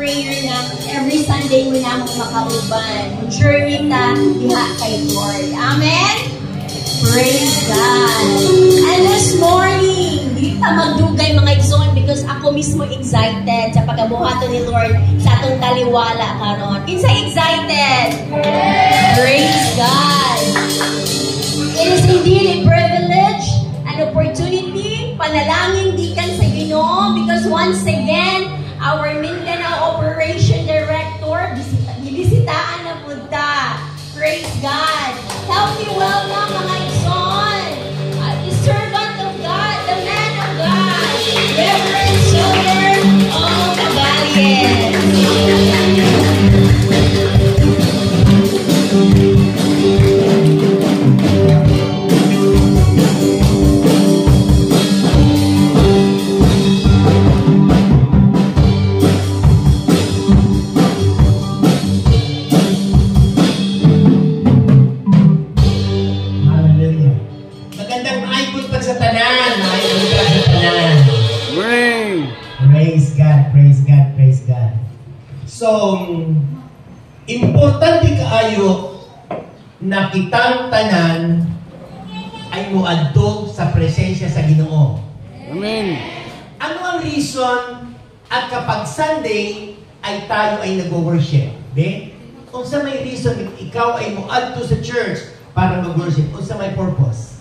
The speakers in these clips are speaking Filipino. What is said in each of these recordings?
prayer na every Sunday mo na akong makauban. Journey ta diha kay Lord. Amen? Praise God. And this morning, di ta magdugay mga igsoon because ako mismo excited sa pagabuhaton ni Lord sa atong taliwala karon. Kinsa excited? Praise God. It is indeed a privilege, an opportunity, panalangin gikan sa Ginoo because once again, our Mindanao Operation Director, bibisitaan na punta. Praise God. Help me welcome mga igsoon, the servant of God, the man of God, Reverend Soler Caballes. So, importante kaayo na kitang tanan ay muadto sa presensya sa Ginoo. Amen. Ano ang reason at kapag Sunday ay tayo ay nag-worship? Kung sa may reason ikaw ay muadto sa church para mag-worship, kung sa may purpose,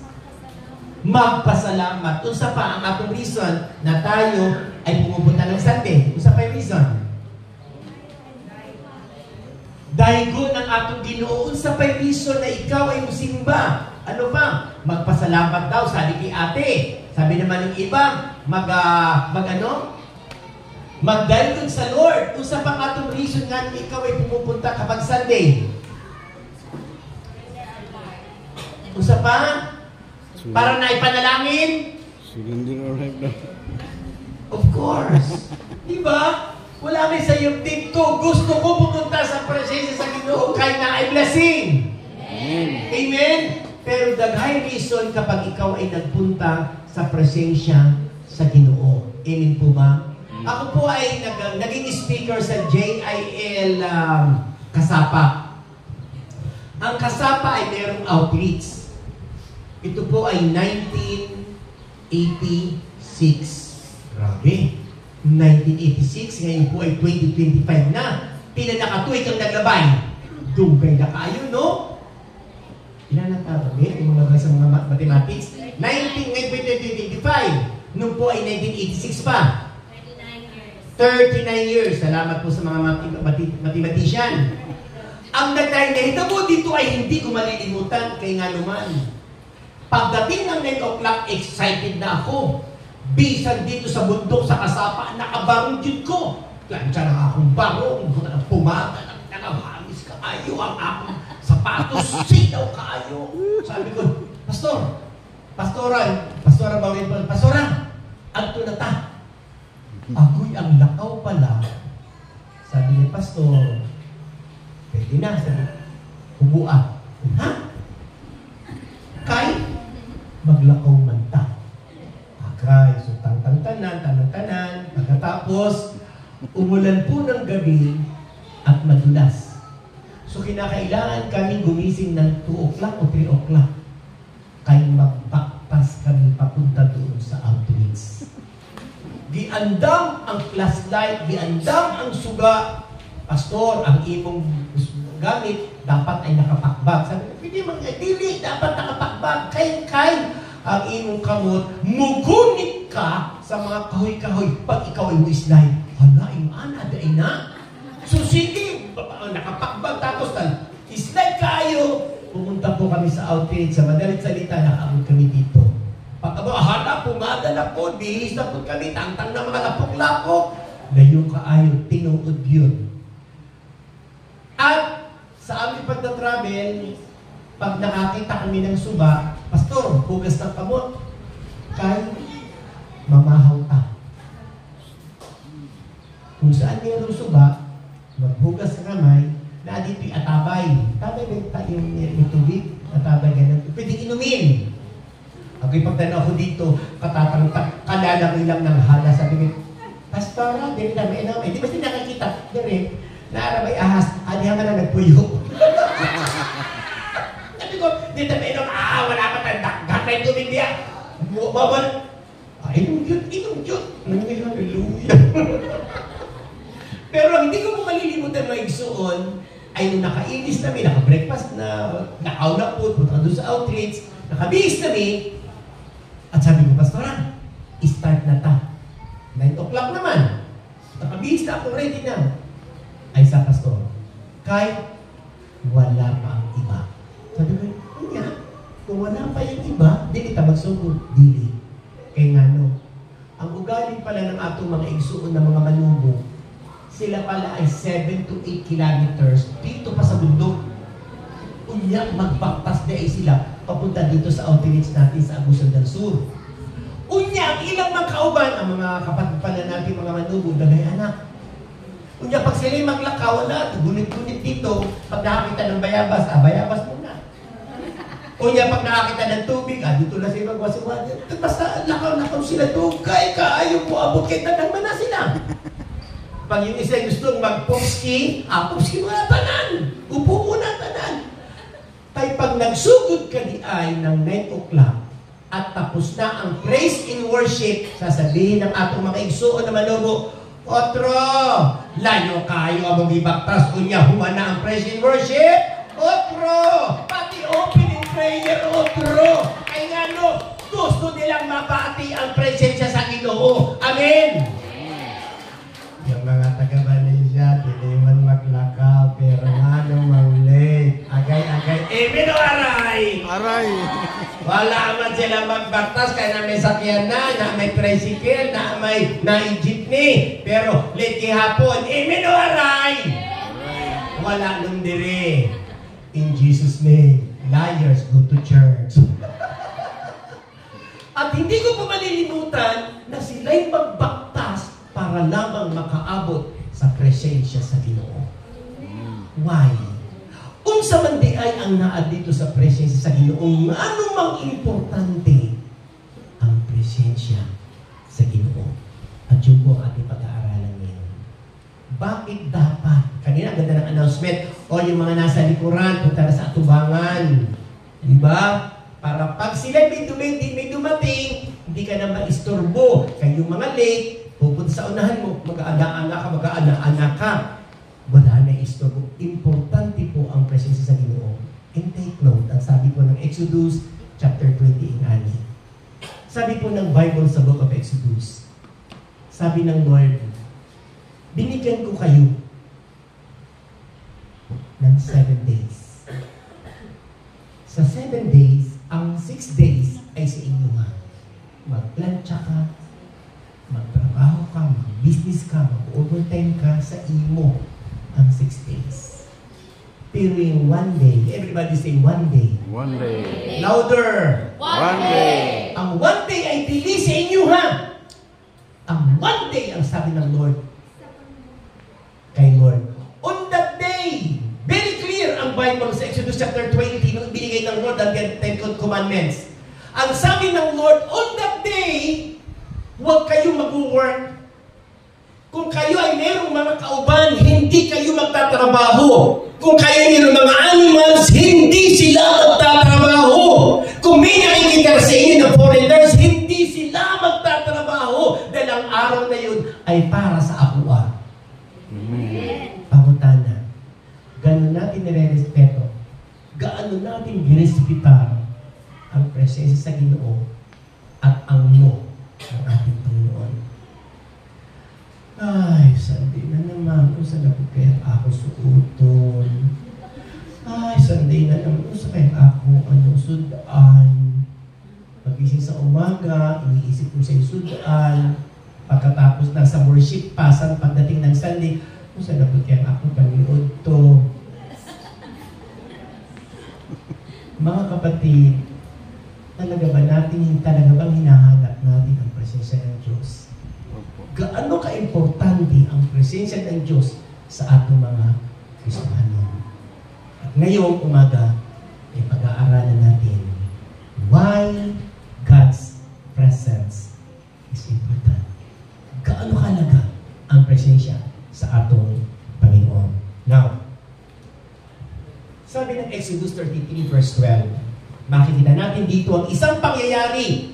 magpasalamat. Kung sa pa ang atong reason na tayo ay pumupunta ng Sunday, kung sa may reason, dahil ang atong Ginoo sa reason na ikaw ay musimba. Ano pa? Magpasalamat daw, sabi kay ate. Sabi naman ng iba, magdalgon sa Lord. Kung sa pang atong reason nga ikaw ay pumupunta kapag Sunday. Kung sa pa? Para na ipanalangin? Of course. Diba? Wala may sayop dito. Gusto ko pumunta sa presensya sa Ginoo kahit na ay blessing. Amen. Amen? Pero daghay reason kapag ikaw ay nagpunta sa presensya sa Ginoo. Amen po ba? Ako po ay naging speaker sa JIL Kasapa. Ang Kasapa ay merong outreach. Ito po ay 1986. Grabe. 1986, ngayon po ay 2025 na. Pila nakatuig ang naglabay. Dugay na kayo, no? Ilan na tao? Yung mga sa mga mathematics. 2025. Nung po ay 1986 pa. 39 years. Salamat po sa mga mathematician. Ang nagdahil mo dito ay hindi ko malilimutan kay nga naman. Pagdating ng 9 o'clock, excited na ako. Bisan dito sa bundok, sa Kasapa, nakabarong dyan ko. Kaya na akong barong, pumata, nakahangis kaayo, ang akong sapatos, sigaw kaayo. Sabi ko, Pastora, anto na ta. Ako'y ang lakaw pala. Sabi ni Pastor, pwede na, sabi, hubuan. Ha? Kay, maglakaw man ta. Akay, so tanan. Pagkatapos, umulan po ng gabi at madulas. So kinakailangan kami gumising ng 2 o'clock o 3 o'clock. Kaya magpakpas kami papunta doon sa outreach. Giandam ang flashlight, giandam ang suga. Pastor, ang imong gamit dapat ay nakapakbag. Sabi ko, hindi dili, dapat nakapakbag. Kay ang imong kamot, mugunit ka sa mga kahoy-kahoy pag ikaw ay wislay. Hala, ana, daay na. So sige, nakapakbag tapos islay kayo. Pumunta po kami sa outreach. Sa madalit salita, nakaabot kami dito. Pagkabahala, pumaga na po, bihis na po kami, tangtang na mga lapok-lapok. Ngayon kaayo, tinuod yun. At sa aming pagta-travel, pag nakakita kami ng suba, Pastor, hugas ng kamot. Kay mamahaw ta. Kung saan mayroong suba, maghugas ng kamay, na dito atabay. Tabay ba yung tubig? Atabay ganun. Pwede inumin. Ako'y pagtanaw ko dito, kalalaki lang ng hala. Sabi ko, Pastora, dili na may di ba siya nakakita? Dili, naarabay ahas, adihan ka na nagpuyo. Sabi ko, dito may wala pa tandak, gagay tubig niya. Bawal. Inom yun. Hallelujah. Pero hindi ko mo malilimutan mga igsoon, ay nung nakainis kami, naka-breakfast na, nakaw na po, punta doon sa outreach, nakabihis kami, at sabi ko, Pastora, start na ta. 9 o'clock naman. Nakabihis na ako, ready na. Ay sa Pastor, kahit wala pa ang iba. Sabi ko, kung wala pa yung iba, di kita magsugod. Dili. Kaya nga no, ang ugali pala ng atong mga igsuon na mga manubo, sila pala ay 7 to 8 kilometers dito pa sa bundok. Unya, magbaktas na ay sila papunta dito sa outreach natin sa Agusan del Sur. Unya, ilang mga kauban, ang mga kapatid pala natin, mga manubo, dagay anak. Unya, pag sila maglakaw na, gunit-gunit dito, pag nakakita ng bayabas, bayabas muna. Unya, pag nakakita ng tubig, dito na sila magwasiwad. Basta lakaw-lakaw sila doon, kaya mo abot, kahit naman na sila. Pag yung isa gusto mag-popski, popski mga tanan. Upo muna tanan. Tay pag nagsugod ka di ay ng 9 o'clock at tapos na ang praise and worship, sasabihin ng atong mga igsuon na manubo, Otro, layo kayo ang magibaktas unya, humana ang praise and worship. Otro, pati opening prayer, Otro. Kaya nga no, gusto nilang mapati ang presensya sa Ginoo. Amen. Yung mga taga-Valencia, hindi man maglakaw, pero nga namang late. Agay-agay. Amen o aray? Aray! Wala man sila magbaktas, kaya na may sakyan na may tricycle, na may jeepney. Pero late kihapon. Amen o aray? Wala nung dire. In Jesus' name, liars go to church. At hindi ko pa malilimutan na sila'y magbaktas para lamang makaabot sa presensya sa Ginoo. Why? Unsa man di ay ang naa dito sa presensya sa Ginoo, ano mang importante ang presensya sa Ginoo. At yun po ang ating pag-aaralan ngayon. Bakit dapat? Kanina ganda ng announcement, o yung mga nasa likuran, punta na sa atubangan. Diba? Para pag sila may dumating, hindi ka na maistorbo. Kayong mga late, pupunta sa unahan mo, mag-aana ka. Wala na istorbo. Importante po ang presensya sa Ginoo. And take note, ang sabi po ng Exodus chapter 20 ingani. Sabi po ng Bible sa book of Exodus, sabi ng Lord, binigyan ko kayo ng 7 days. Sa 7 days, ang 6 days ay sa inyo nga. Magplantsa ka, magtrabaho ka, mag-business ka, mag-overtime ka sa imo ang 6 days. Pero yung 1 day, everybody say 1 day. 1 day. Louder! 1 day. Ang 1 day ay pili sa inyo ha. Ang 1 day ang sabi ng Lord. Kay Lord. On that day, very clear ang Bible sa Exodus chapter 20 nung binigay ng Lord ang 10 commandments. Ang sabi ng Lord, on that day, huwag kayo mag-work. Kung kayo ay mayroong mga kauban, hindi kayo magtatrabaho. Kung kayo ay mayroong mga animals, hindi sila magtatrabaho. Kung may nakikita sa inyo ng foreigners, hindi sila magtatrabaho. Dahil ang araw na yun ay para sa apuan. Pangutana, gano'n natin nire-respeto, gaano natin girespitar ang presensya sa Ginoo at ang no ng ating Panginoon. Ay, Sunday na naman. Usa na po kaya ako suuton. Ay, Sunday na naman. Usa kaya ako sudan. Pagising sa umaga, iniisip ko sa sudan. Pagkatapos na sa worship pasan, pagdating ng Sunday, usa na po kaya ako paniod to. Mga kapatid, talaga bang hinahanap natin ang presensya ng Diyos? Gaano ka-importante ang presensya ng Diyos sa atong mga Kristiyano? At ngayong umaga, ay pag-aaralan natin why God's presence is important. Gaano kahalaga ang presensya sa atong Panginoon. Now, sabi ng Exodus 33 verse 12, makikita natin dito ang isang pangyayari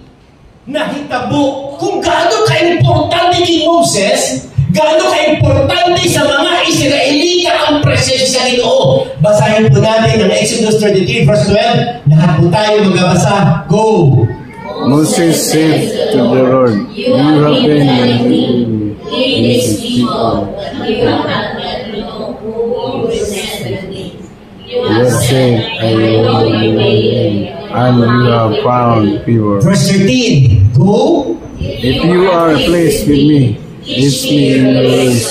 na hitabo kung gaano ka-importante kay Moses, gaano ka-importante sa mga Israelita ang presensya ng Ginoo. Basahin po natin ang Exodus 33 verse 12. Lahat po tayo magbabasa. Go! Moses said to the Lord, You have been with me, these people, but you have not let me know who will stand with me. You have said, I will be waiting, and you have found favor. Verse 13. Go! If you are pleased with me, teach me your ways.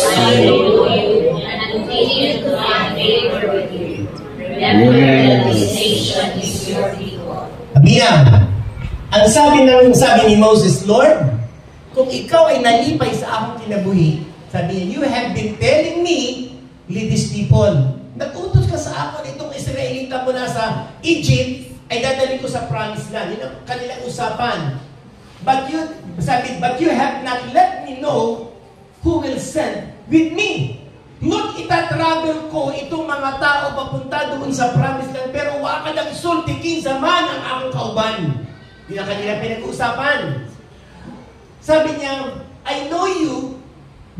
Abiyan, ang sabi ni Moses, Lord, kung ikaw ay nalipay sa akong kinabuhi, sabi niya, you have been telling me, lead these people. Nag-utos ka sa akin itong Israelita mula sa Egypt, ay dadalhin ko sa promised land. Yun ang kanilang usapan. But you have not let me know who will send with me. Lord, itatravel ko itong mga tao papunta doon sa promised land, pero waka ng sultikin sa man ang akong kauban. Yun ang kanilang pinag-uusapan. Sabi niya, I know you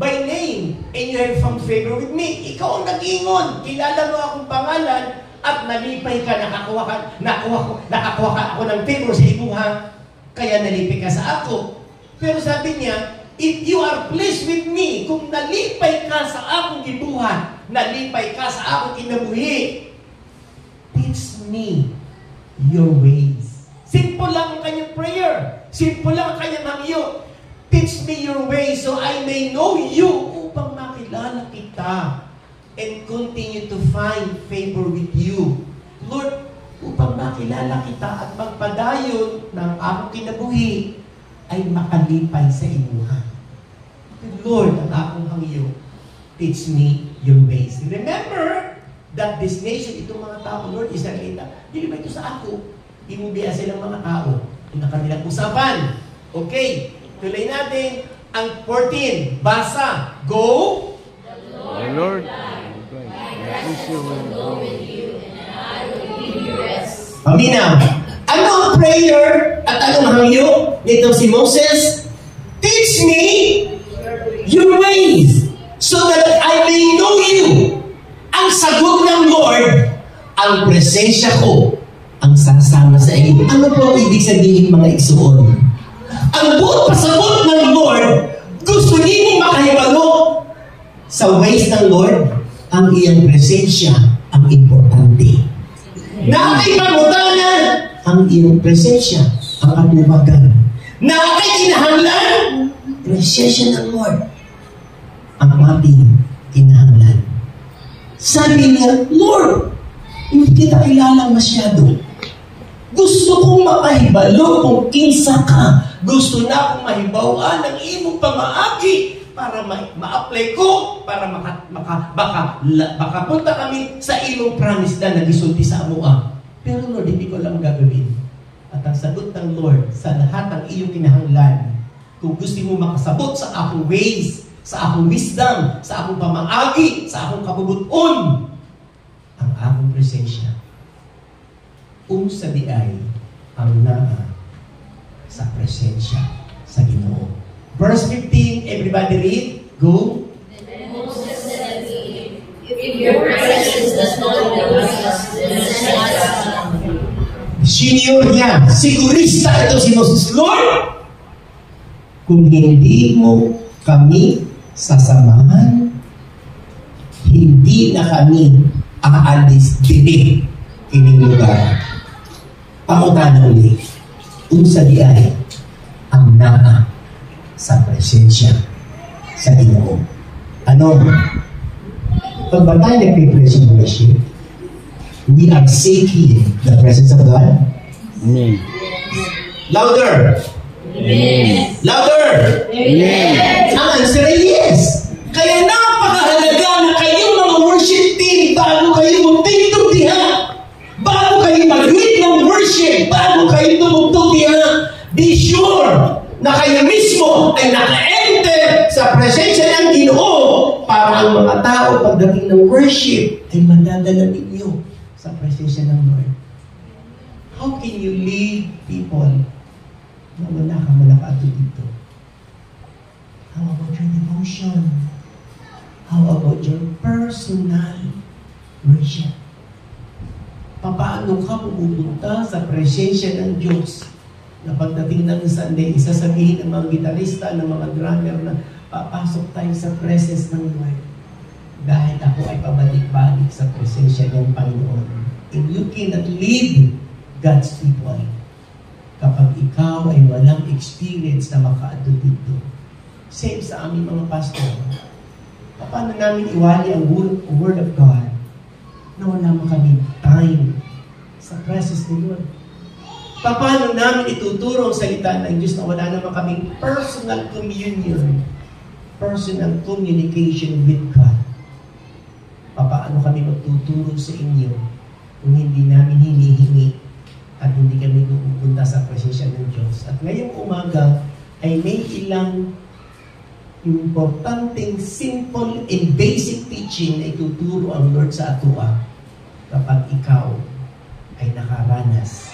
by name, and you have found favor with me. Ikaw ang nag-ingon. Kilala mo akong pangalan, at nalipay ka, nakakuha ka ako ng favor sa imuha, kaya nalipay ka sa ako. Pero sabi niya, if you are pleased with me, kung nalipay ka sa akong gibuhat, nalipay ka sa akong kinabuhi, teach me your ways. Simple lang ang kanyang prayer. Simple lang ang kanyang hangyo. Teach me your ways so I may know you, upang makilala kita and continue to find favor with you. Lord, upang makilala kita at magpadayon ng akong kinabuhi ay makalipay sa imuha. Lord, ang akong hangyo, teach me your ways. Remember that this nation, itong mga tao, Lord, Israelita, hindi ba ito sa ako? Inubiya silang mga tao. Ito na kanilang usapan. Okay, tuloy natin ang 14. Basa. Go! The Lord, will go with you, and I will give you rest. Paminaw. Ano ang prayer at anong hangyo nito si Moses? Teach me your ways so that I may know you. Ang sagot ng Lord, ang presensya ko ang sasama sa iyo. Ano po ang ibig sabihin, mga igsuon? Ang buot pasabot ng Lord, gusto niyo makahibalo sa ways ng Lord, ang iyang presensya ang importante. Nakakipagutanan ang iyong presensya ang atubagan. Nakakkinahanglan presensya ng Lord ang ating kinahanglan. Sabi niya, Lord, hindi kita kilala masyado. Gusto kong makahibalo kung kinsa ka. Gusto na akong mahibawaan ng imong pamaagi para ma-apply ko, para baka punta kami sa imong promise na nagisulti sa amua. Pero Lord, hindi ko lang gagawin. At ang sagot ng Lord sa lahat ng iyong kinahanglan, kung gusto mo makasabot sa akong ways, sa akong wisdom, sa akong pamaagi, sa akong kabubuton, ang akong presensya, sa diay ang naa sa presensya sa Ginoo. Verse 15, everybody read. Go. And Moses said to him, if your presence does not go with us, then send us something. Senior niya, sigurista ito si Moses. Lord, kung hindi mo kami sasamahan, hindi na kami aalis dito ining lugar. Pangutana uli, unsa di ay ang naa sa presensya sa Ginoo. Ano? Pag ba tayo nag-preparation worship, we are seeking the presence of God. Amen. Louder! Yes. Louder! Amen. Ang answer ay yes. Kaya napakahalaga na kayong mga worship team, bago kayo magtindog diha, bago kayo mag-lead ng worship, bago kayo tumugtog diha, be sure na kayo mismo ay naka-enter sa presensya ng Ginoo para ang mga tao pagdating ng worship ay madadala ninyo sa presensya ng Lord. How can you lead people na wala ka malakado dito? How about your devotion? How about your personal worship? Paano ka pupunta sa presensya ng Diyos na pagdating ng Sunday, isasabihin ng mga gitarista, ng mga drummer na papasok tayo sa presence ng Lord dahil ako ay pabalik-balik sa presensya ng Panginoon. And you cannot lead God's people kapag ikaw ay walang experience na makaado dito. Same sa aming mga pastor. Paano namin iwali ang word of God na wala mo kami time sa presence ni Lord? Paano namin ituturo ang salita ng Diyos na wala naman kaming personal communion, personal communication with God? Paano kami magtuturo sa inyo kung hindi namin hinihingi at hindi kami pupunta sa presensya ng Diyos? At ngayong umaga ay may ilang importanteng, simple, and basic teaching na ituturo ang Lord sa atua kapag ikaw ay nakaranas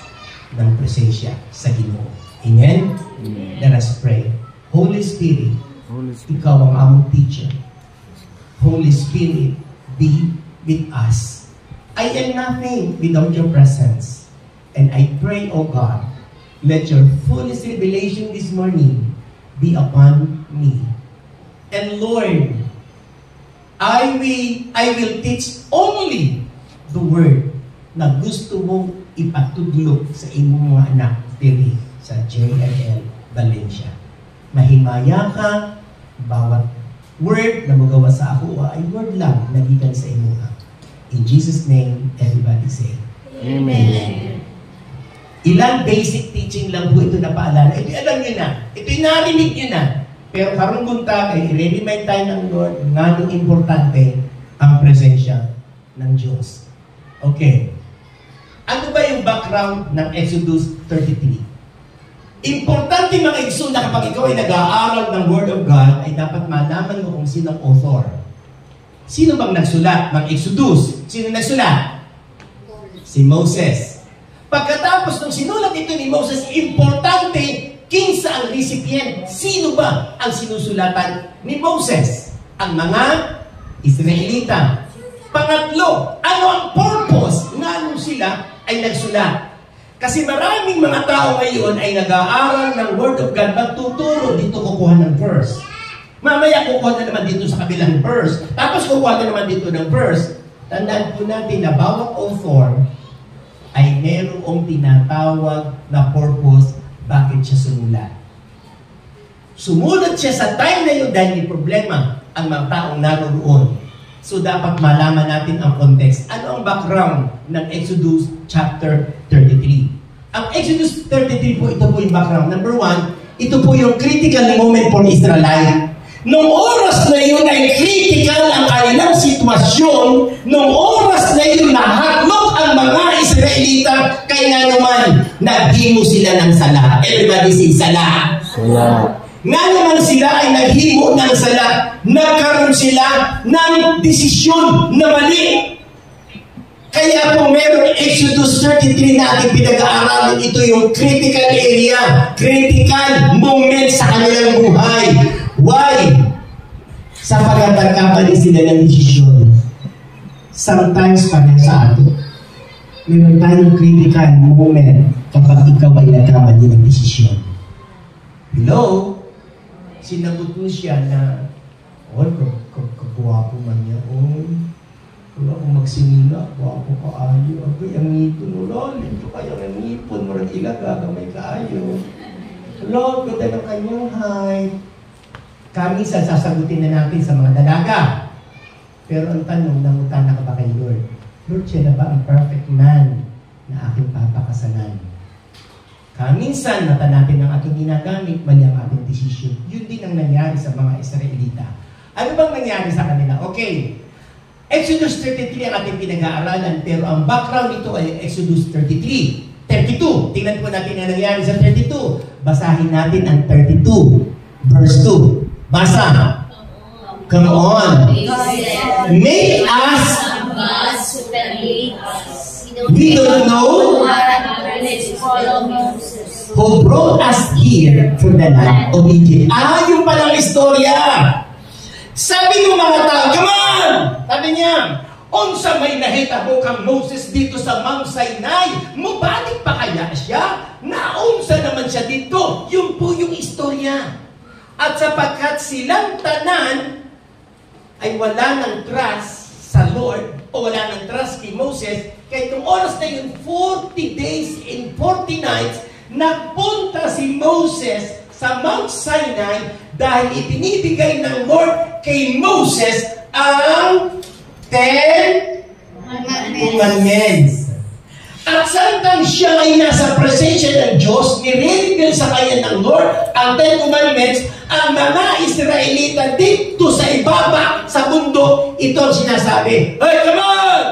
ng presensya sa Ginoo. Amen? Amen. Let us pray. Holy Spirit, Holy Spirit, ikaw ang among teacher. Holy Spirit, be with us. I am nothing without your presence. And I pray, O God, let your fullest revelation this morning be upon me. And Lord, I will teach only the word na gusto mong ipatudlok sa imong mga anak diri sa JLL Valencia. Mahimaya ka, bawat word na magawa sa ako ay word lang na gikan sa imo. In Jesus' name, everybody say, Amen. Ilang basic teaching lang po ito na paalala. Ito alam nyo na. Ito'y narinig nyo na. Pero karong buntag ay i-remind tayo ng Lord nga nung importante ang presensya ng Diyos. Okay. Ano ba yung background ng Exodus 33? Importante mga igsoon na kapag ikaw ay nag-aaral ng Word of God, ay dapat malaman mo kung sino ang author. Sino bang nagsulat ng Exodus? Sino nagsulat? Si Moses. Pagkatapos ng sinulat ito ni Moses, importante kinsa ang recipient. Sino ba ang sinusulatan ni Moses? Ang mga Israelita. Pangatlo, ano ang purpose na ano sila ay nagsulat? Kasi maraming mga tao ngayon ay nag-aaral ng Word of God, magtuturo, dito kukuha ng verse. Mamaya kukuha na naman dito sa kabilang verse. Tapos kukuha na naman dito ng verse. Tandaan po natin na bawat author ay merong tinatawag na purpose bakit siya sumulat. Sumulat siya sa time na yun dahil may problema ang mga taong naroon. So dapat malaman natin ang context. Ano ang background ng Exodus chapter 33? Ang Exodus 33 po, ito po yung background. Number 1, ito po yung critical moment for Israelite. Noong oras na yun ay critical ang kanilang sitwasyon. Noong oras na yun nahaglok ang mga Israelita, kaya naman naghimo sila ng sala. Everybody say sala. Sala. Nga naman sila ay naghimo ng sala. Nagkaroon sila ng desisyon na mali. Kaya po meron Exodus 33 na ating pinag-aaralan. Ito yung critical area, critical moment sa kanilang buhay. Why? Sapagat nagkamali sila ng desisyon. Sometimes pa rin sa ato. Meron tayong critical moment kapag ikaw ay nagkamali ng desisyon. Hello? Sinagot mo siya na, kagwapo man niya. Wala kung magsinila, gwapo kaayo. Abay, ang ngipon mo, lalim ko kayo ng ngipon. Marang ilaga, gamay kaayo. Lord, ganda ng kanyang height. Kami sasagutin na natin sa mga dalaga. Pero ang tanong, nangutana ka ba kay Lord? Lord, siya na ba ang perfect man na aking papakasalan? Minsan, mata natin ang ating ginagamit, mali ang ating desisyon. Yun din ang nangyari sa mga Israelita. Ano bang nangyari sa kanila? Okay, Exodus 33 ang ating pinag-aaralan, pero ang background nito ay Exodus 32. Tingnan po natin ang nangyari sa 32. Basahin natin ang 32, verse 2. Basa. Come on. Make us. Gods who can lead us. We don't know who brought us here from the land of Egypt. Yung palang istorya. Sabi ng mga tao, come on! Sabi niya, unsa may nahitabo kang Moses dito sa Mount Sinai, mubalik pa kaya siya? Naunsa naman siya dito? Yun po yung istorya. At sapagkat silang tanan ay wala ng trust sa Lord o wala ng trust kay Moses, kaya itong oras na yun, 40 days and 40 nights, nagpunta si Moses sa Mount Sinai dahil itinibigay ng Lord kay Moses ang 10 Commandments. At santang siya ay nasa presensya ng Diyos, nire-reveal sa kanya ng Lord ang 10 Commandments, ang mga Israelita dito sa ibaba, sa mundo, ito ang sinasabi, hey, come on!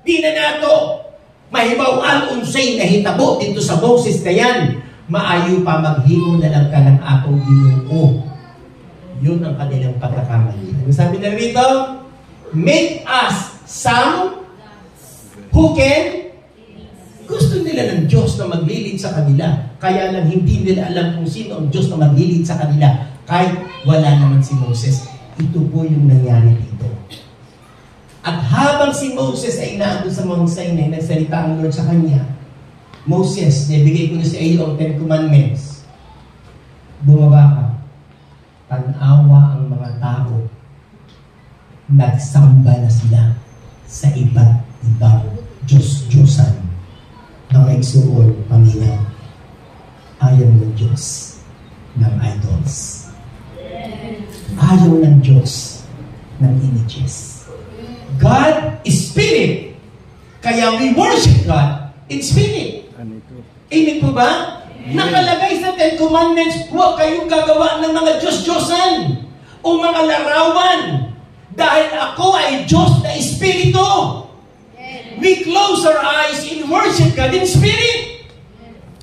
Di na nato mahibaw ang unsay nahitabo dito sa Moses na yan. Maayo pa maghimo na lang ka ng atong Ginoo. Yun ang kanilang pagkakamali. Ano sabi na rito? Make us some who can. Gusto nila ng Diyos na maglilid sa kanila. Kaya lang hindi nila alam kung sino ang Diyos na maglilid sa kanila. Kahit wala naman si Moses. Ito po yung nangyari dito. At habang si Moses ay naandun sa Mount Sinai, nagsalita ang Lord sa kanya, Moses, nabigay ko na sa iyo ang 10 Commandments. Bumaba ka. Tanawa ang mga tao. Nagsamba na sila sa iba't ibang Diyos-Diyosan na nagsuol paminaw. Ayaw ng Diyos ng idols. Ayaw ng Diyos ng images. God is spirit. Kaya we worship God in spirit. Amen po ba? Nakalagay sa 10 Commandments, huwag kayong gagawa ng mga Diyos-Diyosan o mga larawan. Dahil ako ay Diyos na Espiritu. We close our eyes in worship God in spirit.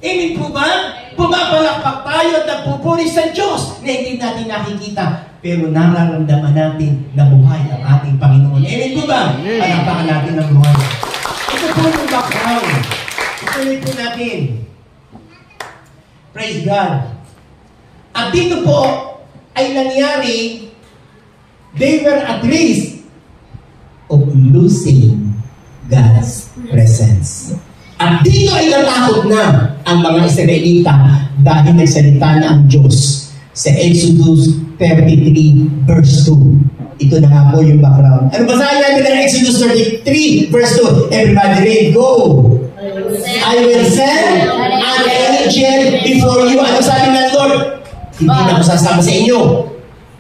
Amen po ba? Pumapalakpak tayo at nagpupuri sa Diyos na hindi natin nakikita. Pero nararamdaman natin na buhay ang ating Panginoon. Amen po ba? Palakpakan natin ang buhay. Ito po yung background. Ituloy po natin. Praise God. At dito po ay nangyari, they were at risk of losing God's presence. At dito ay natakot na ang mga Israelita dahil nagsalita na ang Diyos sa Exodus 33 verse 2. Ito na nga po yung background. Ano basahin natin ng Exodus 33 verse 2? Everybody read, go! I will send an angel before you. Ano sabi ng Lord? Hindi na ako sasama sa inyo.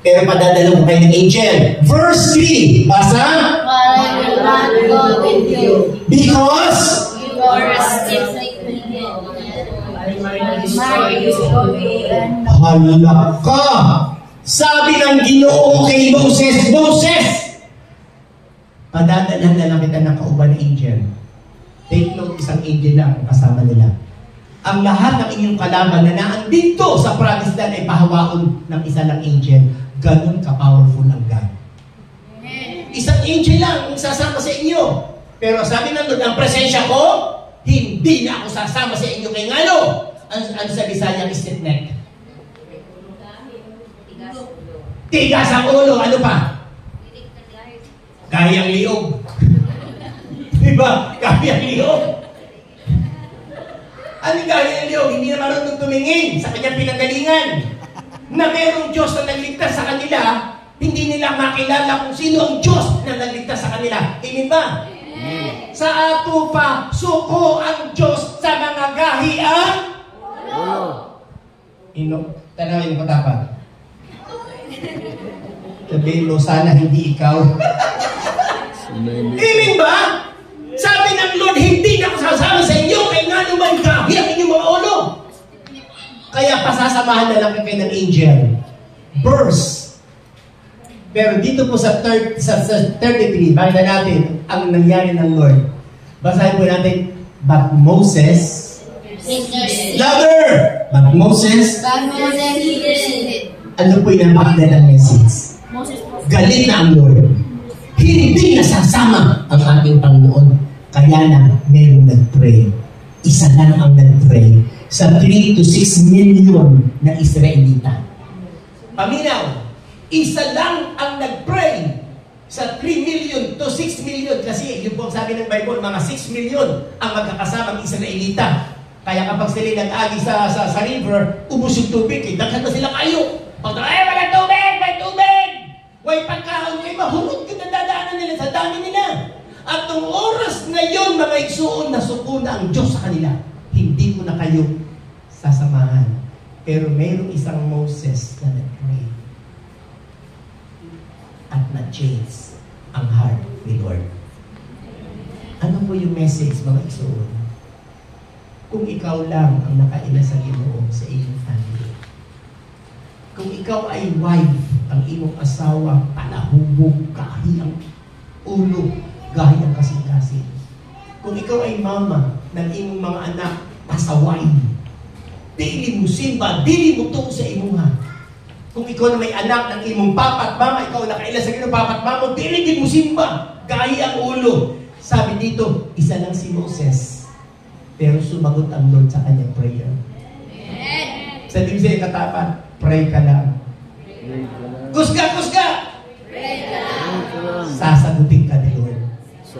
Pero padadala ko kayo ng angel. Verse 3, basa? I will not go with you. Because You are a stiff-necked people. Hala ka! Sabi ng Ginoo kay Moses, Moses! Padadalhan na lang kita ng kauban angel. Take note, isang angel lang ang kasama nila. Ang lahat ng inyong kalaban na naandito sa promised land ay pahawaon ng isa lang angel. Ganun ka-powerful ang God. Isang angel lang ang sasama sa inyo. Pero sabi ng Lord, ang presensya ko, hindi na ako sasama sa inyo kay ngano. Ano sa Bisaya, stiff neck? Tigas ang ulo. Ano pa? Kayang liog. Diba? Kayang liog. Anong kayang liog? Hindi na marunong tumingin sa kanyang pinagalingan. Na merong Diyos na nagligtas sa kanila, hindi nila makilala kung sino ang Diyos na nagligtas sa kanila. Amen ba? Sa ato pa, suko ang Diyos sa mga gahian. Tanawin ko tapat. Sabihin mo, sana hindi ikaw. Amen ba? Sabi ng Lord, hindi na ako sasama sa inyo, kaya nga naman gahian inyong mga ulo. Kaya pasasamahan na lang kayo ng angel. Verse. Pero dito po sa 33, bakit na natin ang nangyari ng Lord. Basahin po natin, but Moses, louder! But Moses, But Moses did. ano po yung napakita ng message? Moses galit na ang Lord. Hindi nasasama ang ating Panginoon. Kaya lang, merong nag-pray. Isa lang ang nag-pray sa 3 to 6 million na Israelita. Paminaw, isa lang ang nag-pray sa 3 million to 6 million. Kasi yun po ang sabi ng Bible, mga 6 million ang magkakasamang Israelita. Kaya kapag sila nag-agi sa river, ubus yung tubig. Daghan na sila kayo. Pag walang tubig! May tubig! Way pagkaon kayo, mahulog yung nadadaanan nila sa dami nila. At nung oras na yun, mga igsuon, nasuko na ang Diyos sa kanila. Hindi ko na kayo sasamahan. Pero mayroong isang Moses na nag-pray at na-change ang heart ni Lord. Ano po yung message, mga igsuon? Kung ikaw lang ang nakaila sa Ginoo sa iyong family, kung ikaw ay wife, ang imong asawa, palahubog, kahi ang ulo, gahi ang kasing-kasing. Kung ikaw ay mama ng imong mga anak, pasaway, dili mo simba, dili mo to sa imong ha. Kung ikaw na may anak ng imong papa at mama, ikaw nakaila sa Ginoo, papa at mama, dili mo simba, gahi ang ulo. Sabi dito, isa lang si Moses, pero sumagot ang Lord sa kanyang prayer. Sa sa katapat, pray ka lang. Kusga! Pray ka lang. Sasagutin ka ni Lord.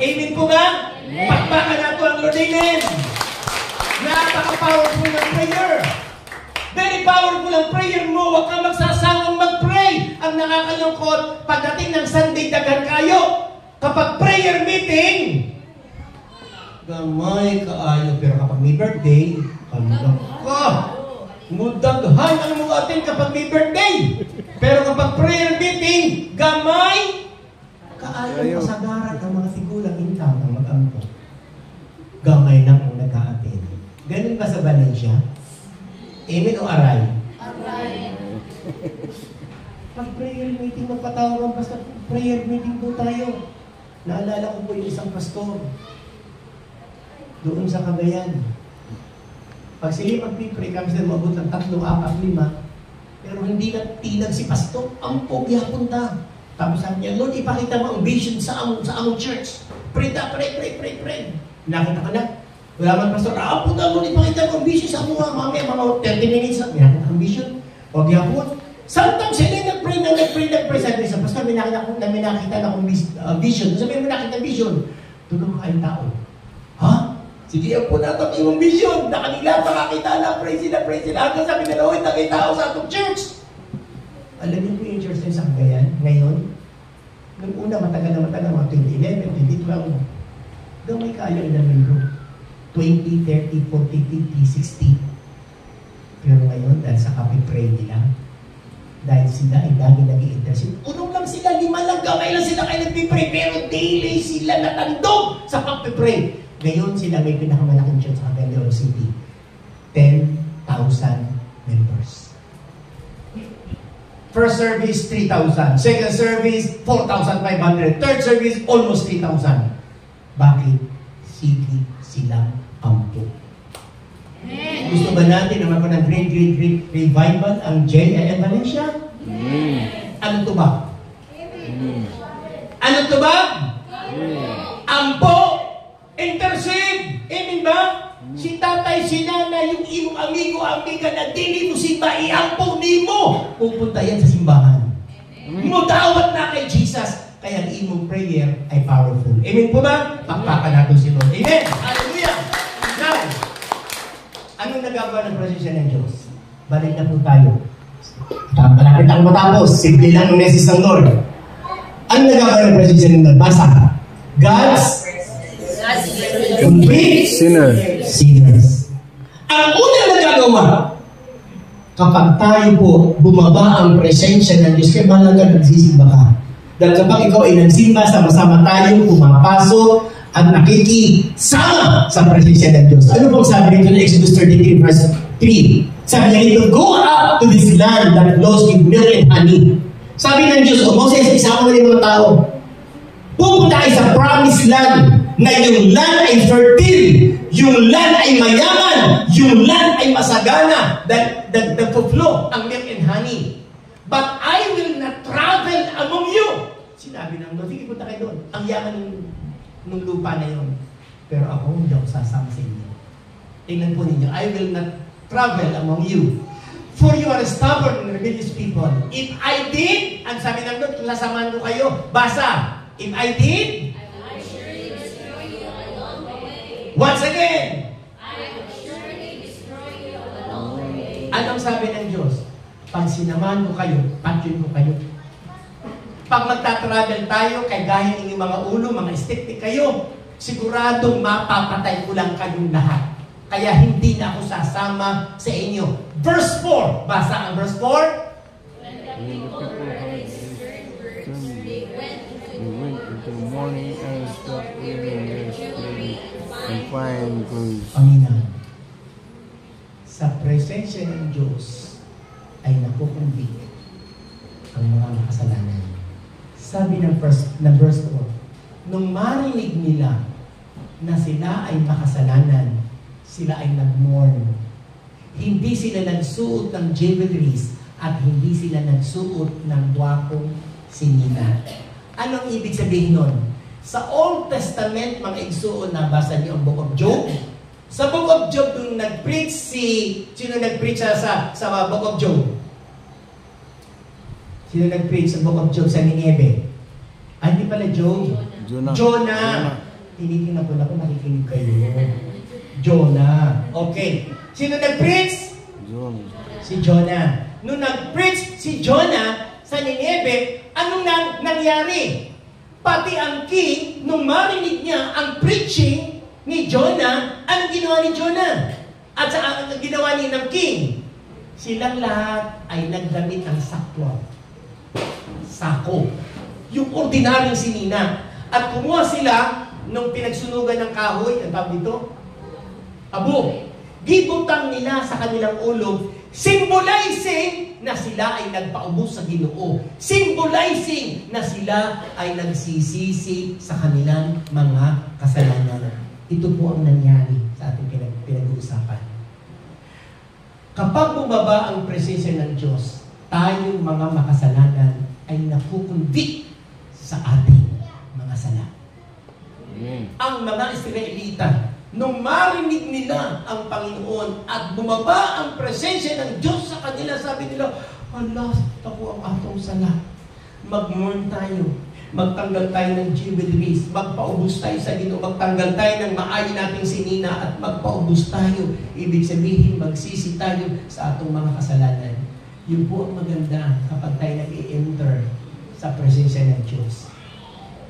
Amen po ba? Pakpakan nato ang Lord. Amen. Napaka-powerful ng prayer. Very powerful ang prayer mo. Huwag kang magsasawang mag-pray. Ang nakakalungkot, pagdating ng Sunday, daghan kayo. Kapag prayer meeting, gamay kaayo. Pero kapag may birthday, kandang ka. Mudaghan ang mga atin kapag may birthday. Pero kapag prayer meeting, gamay kaayo kasagaran ang mga sigulang intang ang mag-ampo. Gamay lang ang nag-aatin. Ganun ba sa Valencia? Amen o aray? Aray. Pag prayer meeting, magpatawag basta prayer meeting po tayo. Naalala ko po yung isang pastor doon sa Cagayan. Pag sila magpipray, kami sila mabot ng 3, 4, 5, pero hindi na tinag si pastor, ang pogi punta. Tapos sabi niya, Lord, ipakita mo ang vision sa among church. Pray. Nakita ka na. Wala man pastor, punta Lord, ipakita mo ang vision sa among mamaya, mga 30 minutes na. Nakita ang vision. Pogi hapon. Sometimes sila nag-pray. Sabi sa pastor, may nakita na akong vision. Sabi mo nakita vision. Tulong ka kayong tao. Ha? Sige po natin yung vision na kanila makakita na, pray sila. Hanggang sabi na, oy, nakita ako sa atong church. Alam niyo po yung church na sa Cagayan, ngayon, nung una, matagal na, mga 2011, 2012, gamay kayo na mayroon. 20, 30, 40, 50, 60. Pero ngayon, dahil sa kapi-pray nila, dahil sila ay lagi nag-i-intercede. Unong lang sila, 5 lang, gamay lang sila kayo nag-pray, pero daily sila natandog sa kapi-pray. Ngayon sila may pinakamalaking church sa Cagayan City. 10,000 members. First service, 3,000. Second service, 4,500. Third service, almost 3,000. Bakit? Sige silang ampo. Gusto ba natin na magkaroon ng great revival ang JIM Valencia? Ano to ba? Ano to ba? Ampo! Intercede! Amen ba? Si tatay, si nanay, yung imong amigo, amiga na dili mo simba, iampong ni mo. Pupunta yan sa simbahan. Mudawat na kay Jesus. Kaya ang imong prayer ay powerful. Amen po ba? Pakpakan natin si Lord. Amen! Hallelujah! Now, anong nagagawa ng prosesyon ng Diyos? Balik na po tayo. Malapit ang matapos. Simple lang ang message ng Lord. Anong nagagawa ng prosesyon ng Lord? Basa. God's complete sinners. Ang unang nagagawa, kapag tayo po bumaba ang presensya ng Diyos, kaya mahalaga nagsisimba ka. Dahil kapag ikaw ay nagsimba, sama-sama tayo pumapasok at nakikisama sa presensya ng Diyos. Ano pong sabi dito ng Exodus 33 verse 3? Sabi niya dito, go up to this land that flows with milk and honey. Sabi ng Diyos, o Moses, isama mo ng mga tao. Pupunta kayo sa promised land na yung land ay fertile, yung land ay mayaman, yung land ay masagana, that flow ang milk and honey. But I will not travel among you. Sinabi ng Lord, sige, punta kayo doon. Ang yaman ng lupa na yun. Pero ako, hindi ako sasama sa inyo. Tingnan po ninyo, I will not travel among you. For you are stubborn and rebellious people. If I did, ang sabi ng Lord, lasaman ko kayo. Basa, if I did, I will surely destroy you along the way. once again, I will surely destroy you along the way. anong sabi ng Diyos? Pag sinamahan ko kayo, patyon ko kayo. Pag magta-travel tayo, kay gaya ng mga ulo, mga stick kayo, siguradong mapapatay ko lang kayong lahat. Kaya hindi na ako sasama sa inyo. Verse 4. Basa ang verse 4. When the people heard his stern words, they went We went into the morning and stopped eating their steady and fine goods. Panginoon, sa presensya ng Diyos ay nakukumbig ang mga makasalanan. Sabi ng verse 4, nung marinig nila na sila ay makasalanan, sila ay nag-mourn. Hindi sila nagsuot ng jewelries at hindi sila nagsuot ng gwapong sinina. Anong ibig sabihin nun? Sa Old Testament, mga igsuon, nabasa niyo ang Book of Job. Sa Book of Job, nung nag-preach sino nag-preach sa Book of Job? Sino nag-preach sa Book of Job sa Nineve? Ay, hindi pala Job. Jonah. Tinitingnan ko na kung nakikinig kayo. Jonah. Okay. Sino nag-preach? Si Jonah. Nung nag-preach si Jonah sa Nineve, anong nangyari? Pati ang king, nung marinig niya ang preaching ni Jonah, anong ginawa ni Jonah? At sa ang ginawa ni ng king? Silang lahat ay nagdamit ng sako. Yung ordinaryong sinina. At kumuha sila nung pinagsunugan ng kahoy, ang tawag dito, abo. Gibutang nila sa kanilang ulo, symbolizing na sila ay nagpaubos sa Ginoo. Symbolizing na sila ay nagsisisi sa kanilang mga kasalanan. Ito po ang nangyari sa ating pinag-uusapan. Kapag bumaba ang presensya ng Diyos, tayong mga makasalanan ay nakukundik sa ating mga sala. Ang mga Israelita, nung marinig nila ang Panginoon at bumaba ang presensya ng Diyos sa kanila, sabi nila, hala, ako ang atong sala. Mag-mourn tayo. Magtanggal tayo ng jewelries. Magpaubos tayo sa Ginoo. Magtanggal tayo ng maayo nating sinina at magpaubos tayo. Ibig sabihin, magsisi tayo sa atong mga kasalanan. Yun po ang maganda kapag tayo nag-i-enter sa presensya ng Diyos.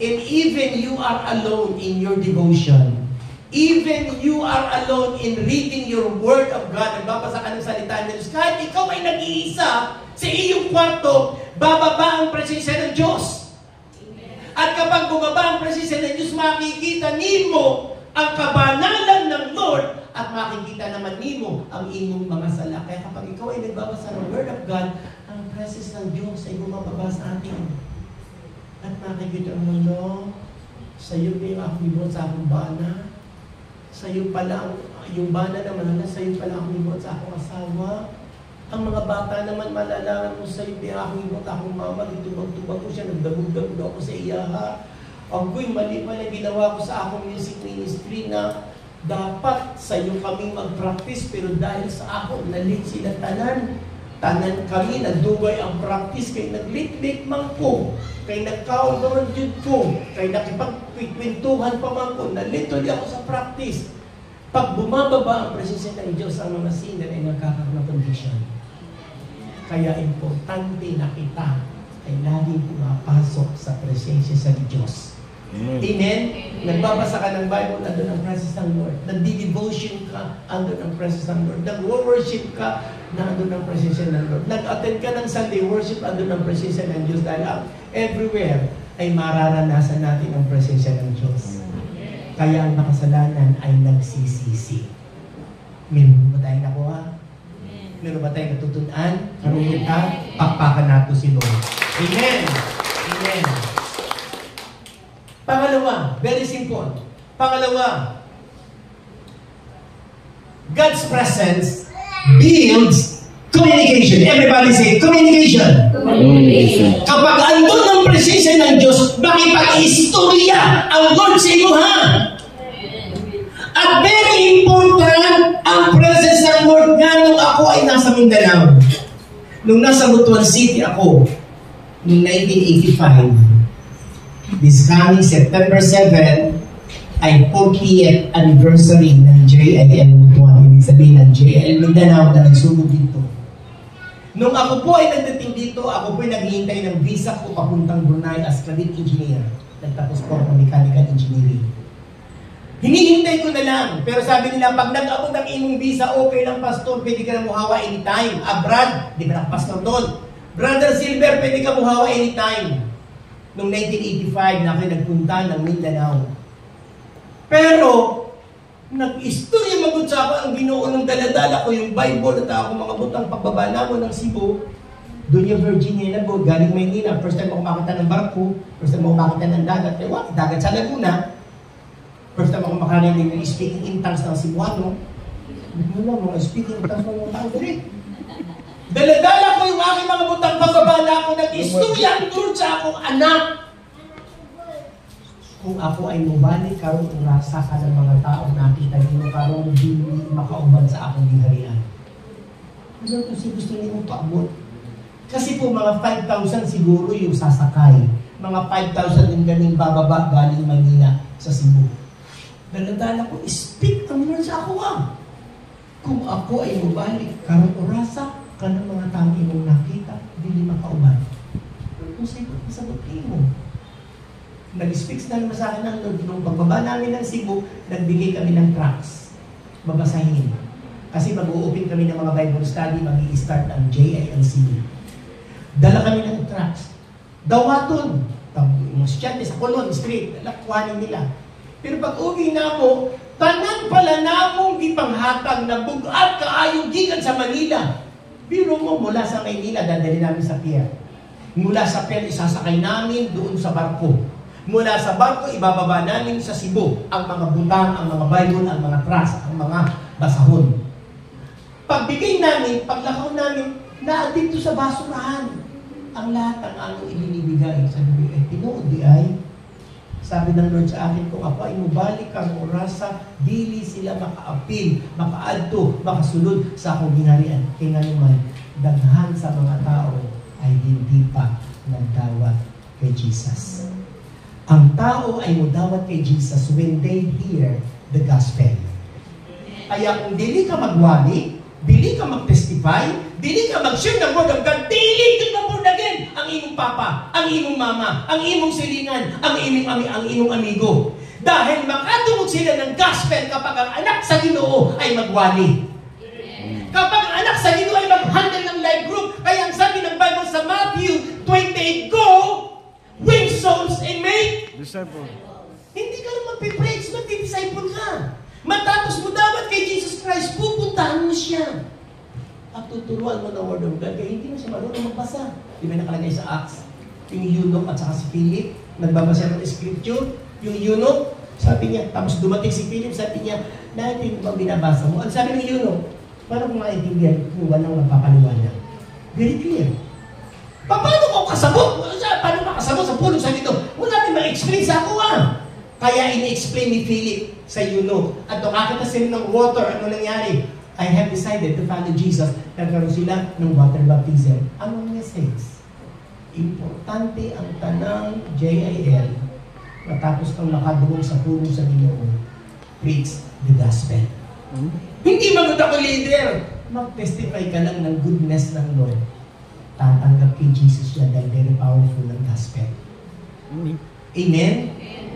And even you are alone in your devotion, even you are alone in reading your Word of God, nagbabasa ka ng salita ng Diyos, kahit ikaw ay nag-iisa sa iyong kwarto, bababa ang presensya ng Diyos. At kapag bumaba ang presensya ng Diyos, makikita nimo ang kabanalan ng Lord at makikita naman nimo ang imong mga sala. Kaya kapag ikaw ay nagbabasa ng Word of God, ang presence ng Diyos ay bumababa sa atin. At makikita mo, sa iyo ba yung akong ibot sa akong bana? Sa iyo pala, yung bana naman, sa iyo pala akong ibot sa akong asawa. Ang mga bata naman, malalaman mo sa iyo ba yung akong ibot, akong mama, ditubag-tubag ko siya, nagdabog-dabog ako sa iyaha. Agoy, mali pala ginawa ko sa akong music ministry na dapat sa iyo kami mag-practice, pero dahil sa ako, nalit sila tanan kami, nagdugay ang practice, kay naglit-lit man ko, kay nagkaon jud ko, kay nakipagkwentuhan pa man ko, nalito di ako sa practice. Pag bumababa ang presensya ng Diyos, ang mga sinner ay nagkakaroon ng condition. Kaya importante na kita ay laging pumapasok sa presensya sa Diyos. Amen? Nagbabasa ka ng Bible, nandun ang presence ng Lord. Nagdi-devotion ka, nandun ang presence ng Lord. Nag-worship ka, nandun ang presensya ng Lord. Nag-attend ka ng Sunday worship, nandun ang presensya ng Diyos. Dahil everywhere ay mararanasan natin ang presensya ng Diyos. Kaya ang makasalanan ay nagsisisi. Meron ba tayong nakuha? Meron ba tayong natutunan? Karunit ka, pakpakan nato si Lord. Amen! Amen! Pangalawa, very simple. Pangalawa, God's presence builds communication. Everybody say, communication. Communication. Kapag andun ang presensya ng Diyos, makipag-istorya ang Lord sa inyo, ha? At very important ang presence ng Lord nga nung ako ay nasa Mindanao. Nung nasa Butuan City ako, noong 1985, this coming September 7, ay 40th anniversary ng JIL Butuan. Ibig sabihin ng JIL Mindanao na nagsugod dito. Nung ako po ay nagdating dito, ako po ay naghihintay ng visa ko papuntang Brunei as credit engineer. Nagtapos po ako ng mechanical engineering. Hinihintay ko na lang. Pero sabi nila, pag nag-abot ang imong visa, okay lang, pastor, pwede ka na muhawa anytime. Brad, di ba na pastor doon? Brother Silver, pwede ka muhawa anytime. Noong 1985 na ako nagpunta ng Mindanao. Pero, nag-istorya magod sa ako ang Ginoo ng daladala ko, yung Bible at ako mga butang pagbaba namin ng Cebu. Doon yung Virginia na po, galing Maynila. First time ako makita ng barko, first time ako makita ng dagat. Dagat sa Laguna. First time ako makarinig ng speaking in tongues ng Cebuano. Hindi mo lang, mga speaking in tongues ng mga tao dali. Daladala ko yung aking mga butang pagbaba na ako, nag-istorya ang Lord sa akong anak. Kung ako ay mubalik, karon urasa ka ng mga taong nakita niyo, karon hindi makauban sa akong giharian. Ano ito si gusto niyo paabot? Kasi po mga 5,000 siguro yung sasakay. Mga 5,000 din galing bababa galing Manila sa Cebu. Daladala ko, speak ang Lord sa ako ha. Kung ako ay mubalik, karon urasa ka ng mga taong imong nakita, hindi makauban. Kung sa'yo, masabot mo. Nag-speaks na naman sa akin ng Lord. Nung pagbaba namin ng Cebu, nagbigay kami ng tracts. Babasahin. Kasi mag-uupin kami ng mga Bible study, mag-i-start ang JILC. Dala kami ng tracts. Dawaton. Yung estudyante sa Colon Street, kuhanin nila. Pero pag uwi na mo, tanan pala na mong gipanghatag na bugat kaayong gikan sa Manila. Biro mo, mula sa Maynila, dadali namin sa pier. Mula sa pier, isasakay namin doon sa barko. Mula sa barko, ibababa namin sa Cebu ang mga butang, ang mga Bible, ang mga trust, ang mga basahon. Pagbigay namin, paglakaw namin, naadito sa basurahan. Ang lahat ng aming ibinibigay. Sabi ay tinuod di ay. Sabi ng Lord sa akin, kung ako ay mubalik kang orasa, dili sila makaapil, makaadto, makasulod sa akong ginarian. Kaya nga naman, daghan sa mga tao ay hindi pa nagdawat kay Jesus. Ang tao ay mudawat kay Jesus when they hear the gospel. Kaya kung dili ka magwali, dili ka mag-testify, dili ka mag-share ng word of God, dili ka mag-born again ang imong papa, ang imong mama, ang imong silingan, ang imong amigo. Dahil makatungog sila ng gospel kapag ang anak sa Ginoo ay magwali. Kapag ang anak sa Ginoo ay mag-handle ng life group, kaya ang sabi ng Bible sa Matthew 28, go, win souls and make disciple. Hindi ka lang magpipreach, magdi-disciple ka. Matapos mo dapat kay Jesus Christ, pupuntahan mo siya. At tuturuan mo ng Word of God, kaya hindi mo siya marunong magbasa. Di ba nakalagay sa Acts? Yung eunuch at saka si Philip, nagbabasa ng scripture. Yung eunuch, sabi niya, tapos dumating si Philip, sabi niya, natin mo binabasa mo. Ano sabi ng eunuch? Paano kung maintindihan kung walang magpapaliwanag? Very clear. Paano ko kasabot? Paano makasabot sa pulong sa dito? Wala rin ma-explain sa ako Kaya ini-explain ni Philip sa eunuch. At nung akita sila ng water, ano nangyari? I have decided to follow Jesus. Nagkaroon sila ng water baptism. Anong message? Importante ang tanang JIL. Matapos kang nakadungong sa pulong sa Ginoo, preach the gospel. Hindi magod ako leader. Mag-testify ka lang ng goodness ng Lord. Tatanggap kay Jesus yan dahil very powerful ng gospel. Amen?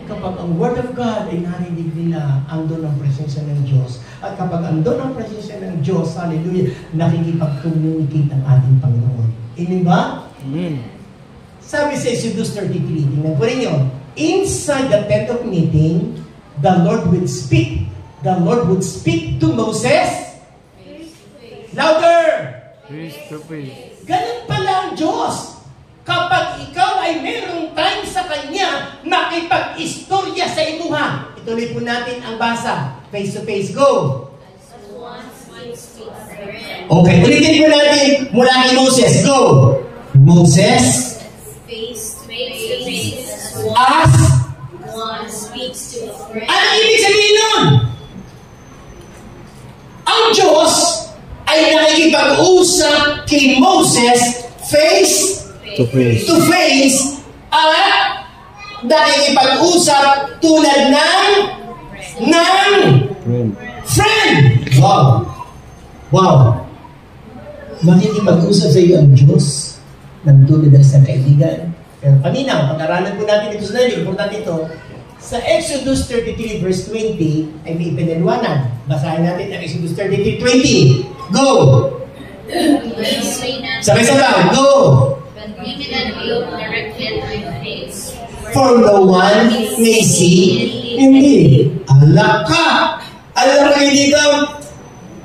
Kapag ang Word of God ay narinig nila, andun ang presensya ng Diyos. At kapag andun ang presensya ng Diyos, hallelujah, nakikipag-communicate ang ating Panginoon. Amen ba? Amen. Sabi sa Exodus 33, tingnan po rin yun. Inside the tent of meeting, the Lord would speak. The Lord would speak to Moses. Louder! Face to face. Ganun pala ang Diyos. Kapag ikaw ay merong time sa Kanya, makipag-istorya sa imuha. Ituloy po natin ang basa. Face to face, go! Okay, ulitin po natin mula kay Moses. Go! Moses. Face to face. as one speaks to a friend. ano ibig sabihin nun? Ang Diyos ay nakikipag-usap kay Moses face To face. to face at nakikipag-usap tulad ng Friend. friend. Wow. Wow. Makikipag-usap sa iyo ang Diyos ng tulad ng isang kaibigan. Pero kanina, pag-aralan po natin ito sa nalil, importante ito, sa Exodus 33 verse 20 ay may ipinaliwanag. Basahin natin ang Exodus 33:20. Go! Sabay-sabay, go! But we cannot look directly at my face. For no one may see hindi. Ala ka! Alam mo hindi ka?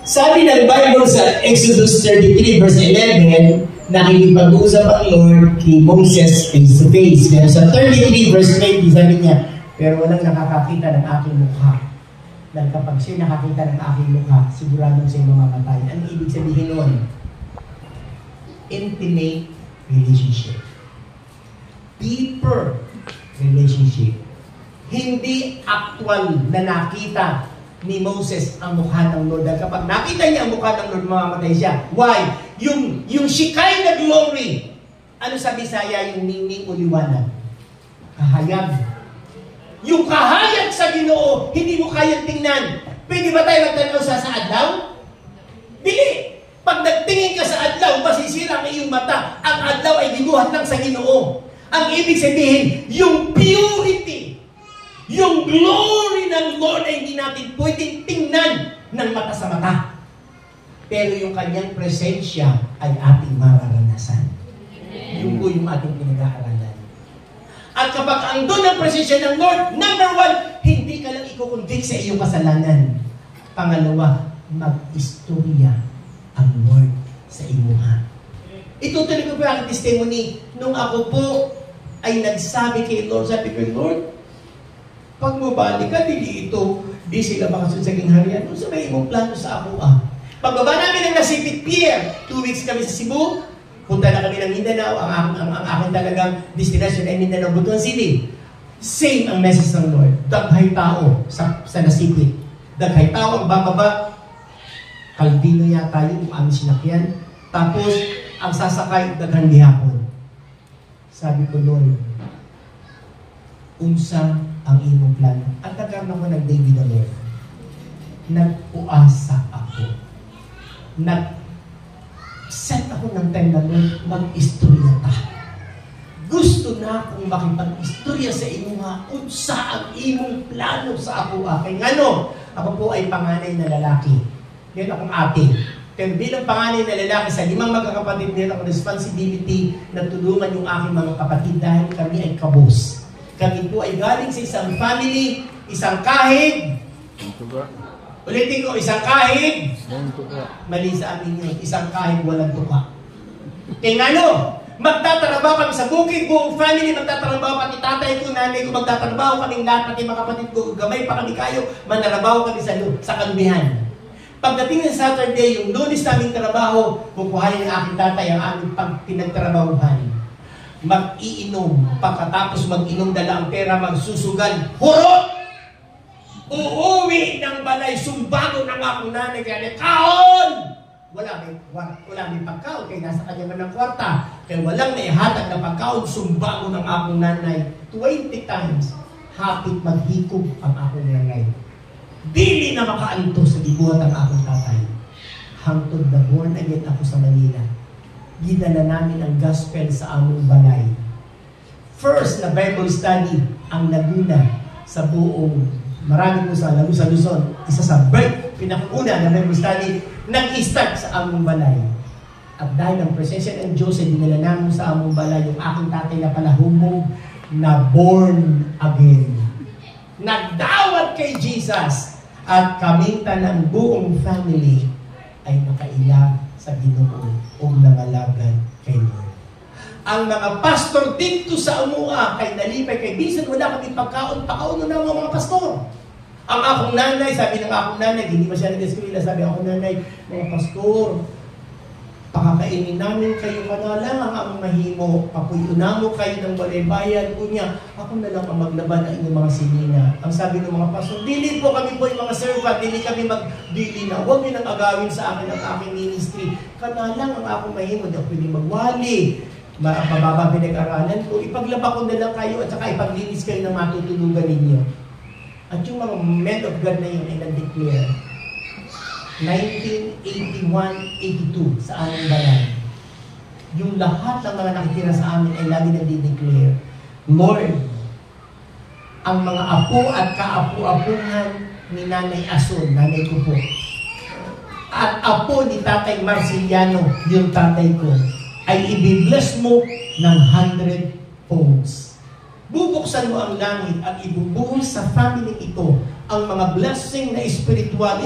Sabi ng Bible sa Exodus 33 verse 11, nakikipag-usap ang Lord kay Moses face to face. Pero sa 33 verse 20, sabi niya, pero walang nakakakita ng aking mukha. Dahil kapag siya nakakita ng aking mukha, siguradong siya mamamatay. Ang ibig sabihin nun? Intimate relationship. Deeper relationship. Hindi actual na nakita ni Moses ang mukha ng Lord. Dahil kapag nakita niya ang mukha ng Lord, mamamatay siya. Why? Yung Shekinah glory. Ano sa Bisaya yung ningning o liwanag? Kahayag. Yung kahayag sa Ginoo, hindi mo kayang tingnan. Pwede ba tayo magtanaw sa adlaw? Dili. Pag nagtingin ka sa adlaw, masisira ang iyong mata. Ang adlaw ay ginuhat lang sa Ginoo. Ang ibig sabihin, yung purity, yung glory ng Lord ay hindi natin pwedeng tingnan ng mata sa mata. Pero yung kanyang presensya ay ating mararanasan. Yun po yung ating pinag-aaralan. At kapag andun ang presensya ng Lord, number one, hindi ka lang ikukonvict sa iyong kasalanan. Pangalawa, mag-istorya ang Lord sa imuha. Itutuloy ko po ang testimony. Nung ako po ay nagsabi kay Lord, sabi ko, Lord, pag mabalik ka, di sila makasunod sa kingharian. Kung sa may imong plano sa ako, Pagbaba namin ng Nasipit Pier, 2 weeks kami sa Cebu, punta na kami ng Mindanao, ang aking talagang destination ay Mindanao, Butuan City. Same ang message ng Lord. Daghay tao sa Nasipit. Daghay tao ang bababa. Kaldino yata yun, kung aming sinakyan. Tapos, ang sasakay, daghang gihapon. Sabi ko, Lord, unsa ang imong plano. At nagkaroon ako ng David the Lord. Nag-uasa ako. Nag-set ako ng time na Lord, mag-istorya ta. Gusto na akong makipag-istorya sa imo nga unsa ang imong plano sa ako. Kaya ngano, ako po ay panganay na lalaki. Ngayon akong ate. Pero bilang panganay na lalaki sa 5 magkakapatid, meron akong responsibility na tulungan yung aking mga kapatid dahil kami ay kabos. Kami po ay galing sa isang family, isang kahig. Ulitin ko, isang kahig. Mali sa amin yun. Isang kahig, walang tuka. Kaya nga no, magtatrabaho kami sa bukid, buong family, magtatrabaho pati tatay ko, nanay ko, magtatrabaho kaming lahat, pati mga kapatid ko, gamay pa kami kayo, manarabaho kami sa kalubihan. Pagdating ng Saturday, yung Lunes naming trabaho, kukuhanin ng aking tatay ang aming pinagtrabahuhan. Mag-iinom, pagkatapos mag-inom dala ang pera, magsusugal, hurot! Uuwi ng balay, sumbago ng akong nanay, kaya kahon! Wala may pagkaon, kaya nasa kanya man ng kwarta, kaya walang naihatag na pagkaon, sumbago ng akong nanay. 20 times, hapit maghikog ang akong nanay. Dili na makaanto sa gibuhat ang akong tatay. Hangtod na born again ako sa Manila. Gidala namin ang gospel sa among balay. First na Bible study ang Laguna sa buong, marami po sa Laguna, sa Luzon. Isa sa pinakauna na Bible study, nag-start sa among balay. At dahil ang presensya ng Diyos ay dinala namin sa among balay, yung aking tatay na palahumog na born again. Nagdawat kay Jesus at kaming tanang buong family ay nakailag sa Ginoo o nangalagad kay Lord. Ang mga pastor dito sa Amua kay nalipay kay bisan wala kami pagkaon na mga pastor. Ang akong nanay, sabi ng akong nanay, hindi masyadong eskwela, sabi akong nanay, mga pastor, Pakakainin namin kayo kanalang ang among mahimo. Papuyunamo kayo ng balay-bayan. Kunya, ako na lang ang maglaban ng inyong mga sinina. Ang sabi ng mga pastor, dili po kami po yung mga servant, dili kami magdili na. Huwag niyo nang agawin sa akin ang aking ministry. Kanalang ang akong mahimo. Di ako pwede magwali. Mababa pinag-aralan ko. Ipaglaba ko na lang kayo at saka ipaglinis kayo ng matutulugan ninyo. At yung mga men of God na yun ay nag-declare 1981-82 sa aming balay. Yung lahat ng mga nakitira sa amin ay lagi nag-declare, Lord, ang mga apo at kaapu-apuhan ni Nanay Asun, nanay ko po, at apo ni Tatay Marciliano, yung tatay ko, ay ibibless mo ng 100 folds. Bubuksan mo ang langit at ibubuhos sa family ito ang mga blessing na spiritual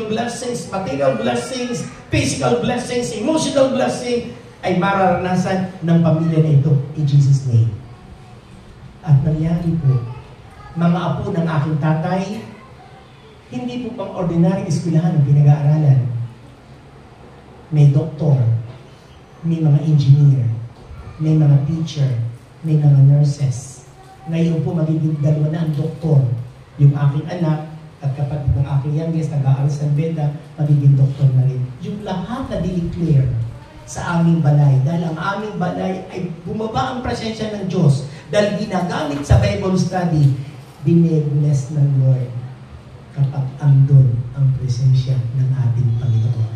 blessings, material blessings, physical blessings, emotional blessing ay mararanasan ng pamilya na ito in Jesus' name. At nangyari po, mga apo ng aking tatay, hindi po pang ordinary eskwelahan ang pinag-aaralan. May doktor, may mga engineer, may mga teacher, may mga nurses. Ngayon po magiging dalawa na ang doktor. Yung aking anak at kapatid ng aking youngest, nag-aaral sa Beda, magiging doktor na rin. Yung lahat na di-declare sa aming balay. Dahil ang aming balay ay bumaba ang presensya ng Diyos. Dahil ginagamit sa Bible study, bine-bless ng Lord kapag andun ang presensya ng ating Panginoon.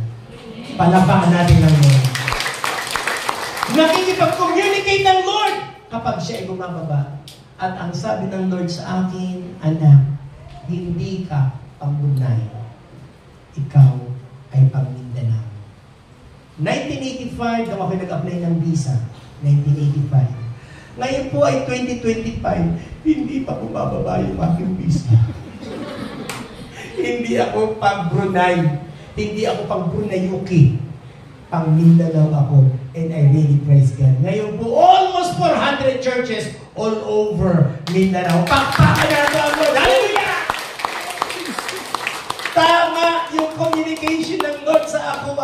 Palapakan natin ng Lord. Nakikipag-communicate ng Lord kapag siya ay bumababa. At ang sabi ng Lord sa akin, anak, hindi ka pangbunay. Ikaw ay pang Mindanao. 1985, nung ako nag-apply ng visa. 1985. Ngayon po ay 2025, hindi pa bumababa yung aking visa. Hindi ako pang Brunei. Hindi ako pang Brunei-Yuki. Pang Mindanao ako. And I really praise God. Ngayon po, almost 400 churches all over Mindanao. Pakpakan natin ang Lord. Hallelujah! Tama yung communication ng Lord sa ako.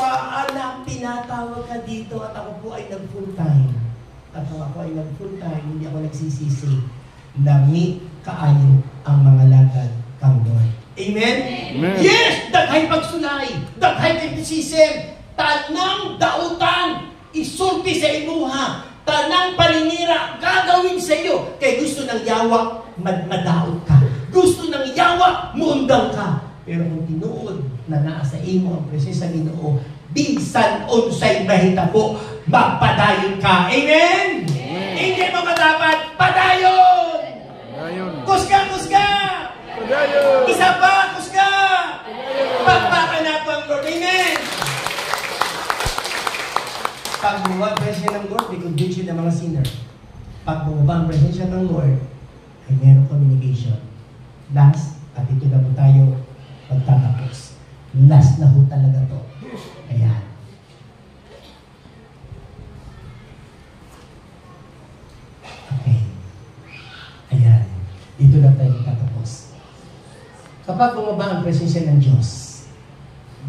Anak, tinatawag ka dito at ako po ay nag-full time. At kung ako ay nag-full time, hindi ako nagsisisi. Lami kaayo ang mga lagad kang Lord. Amen? Amen. Yes! Daghay pagsulay. Daghay pagsisim. Tanang dautan. Isulti sa inuha. Tanang paninira. Gagawin sa iyo. Kaya gusto ng yawa, madaot ka. Gusto ng yawa, muundang ka. Pero kung tinuod na naa sa imo ang presensya sa Ginoo, bisan unsay mahitabo, magpadayon ka. Amen? Amen. Hindi mo madapat, padayon! Padayon. Kusga! Padayon. Isa pa, kusga! Pagpakan nato ang Lord. Amen! Pag bumaba ang presensya ng Lord, may conviction ng mga sinner. Pag bumaba ang presensya ng Lord, ay meron communication. Last, at ito na po tayo magtatapos. Last na ho talaga to. Ayan. Okay. Ayan. Dito na tayo magtatapos. Kapag bumaba ang presensya ng Diyos,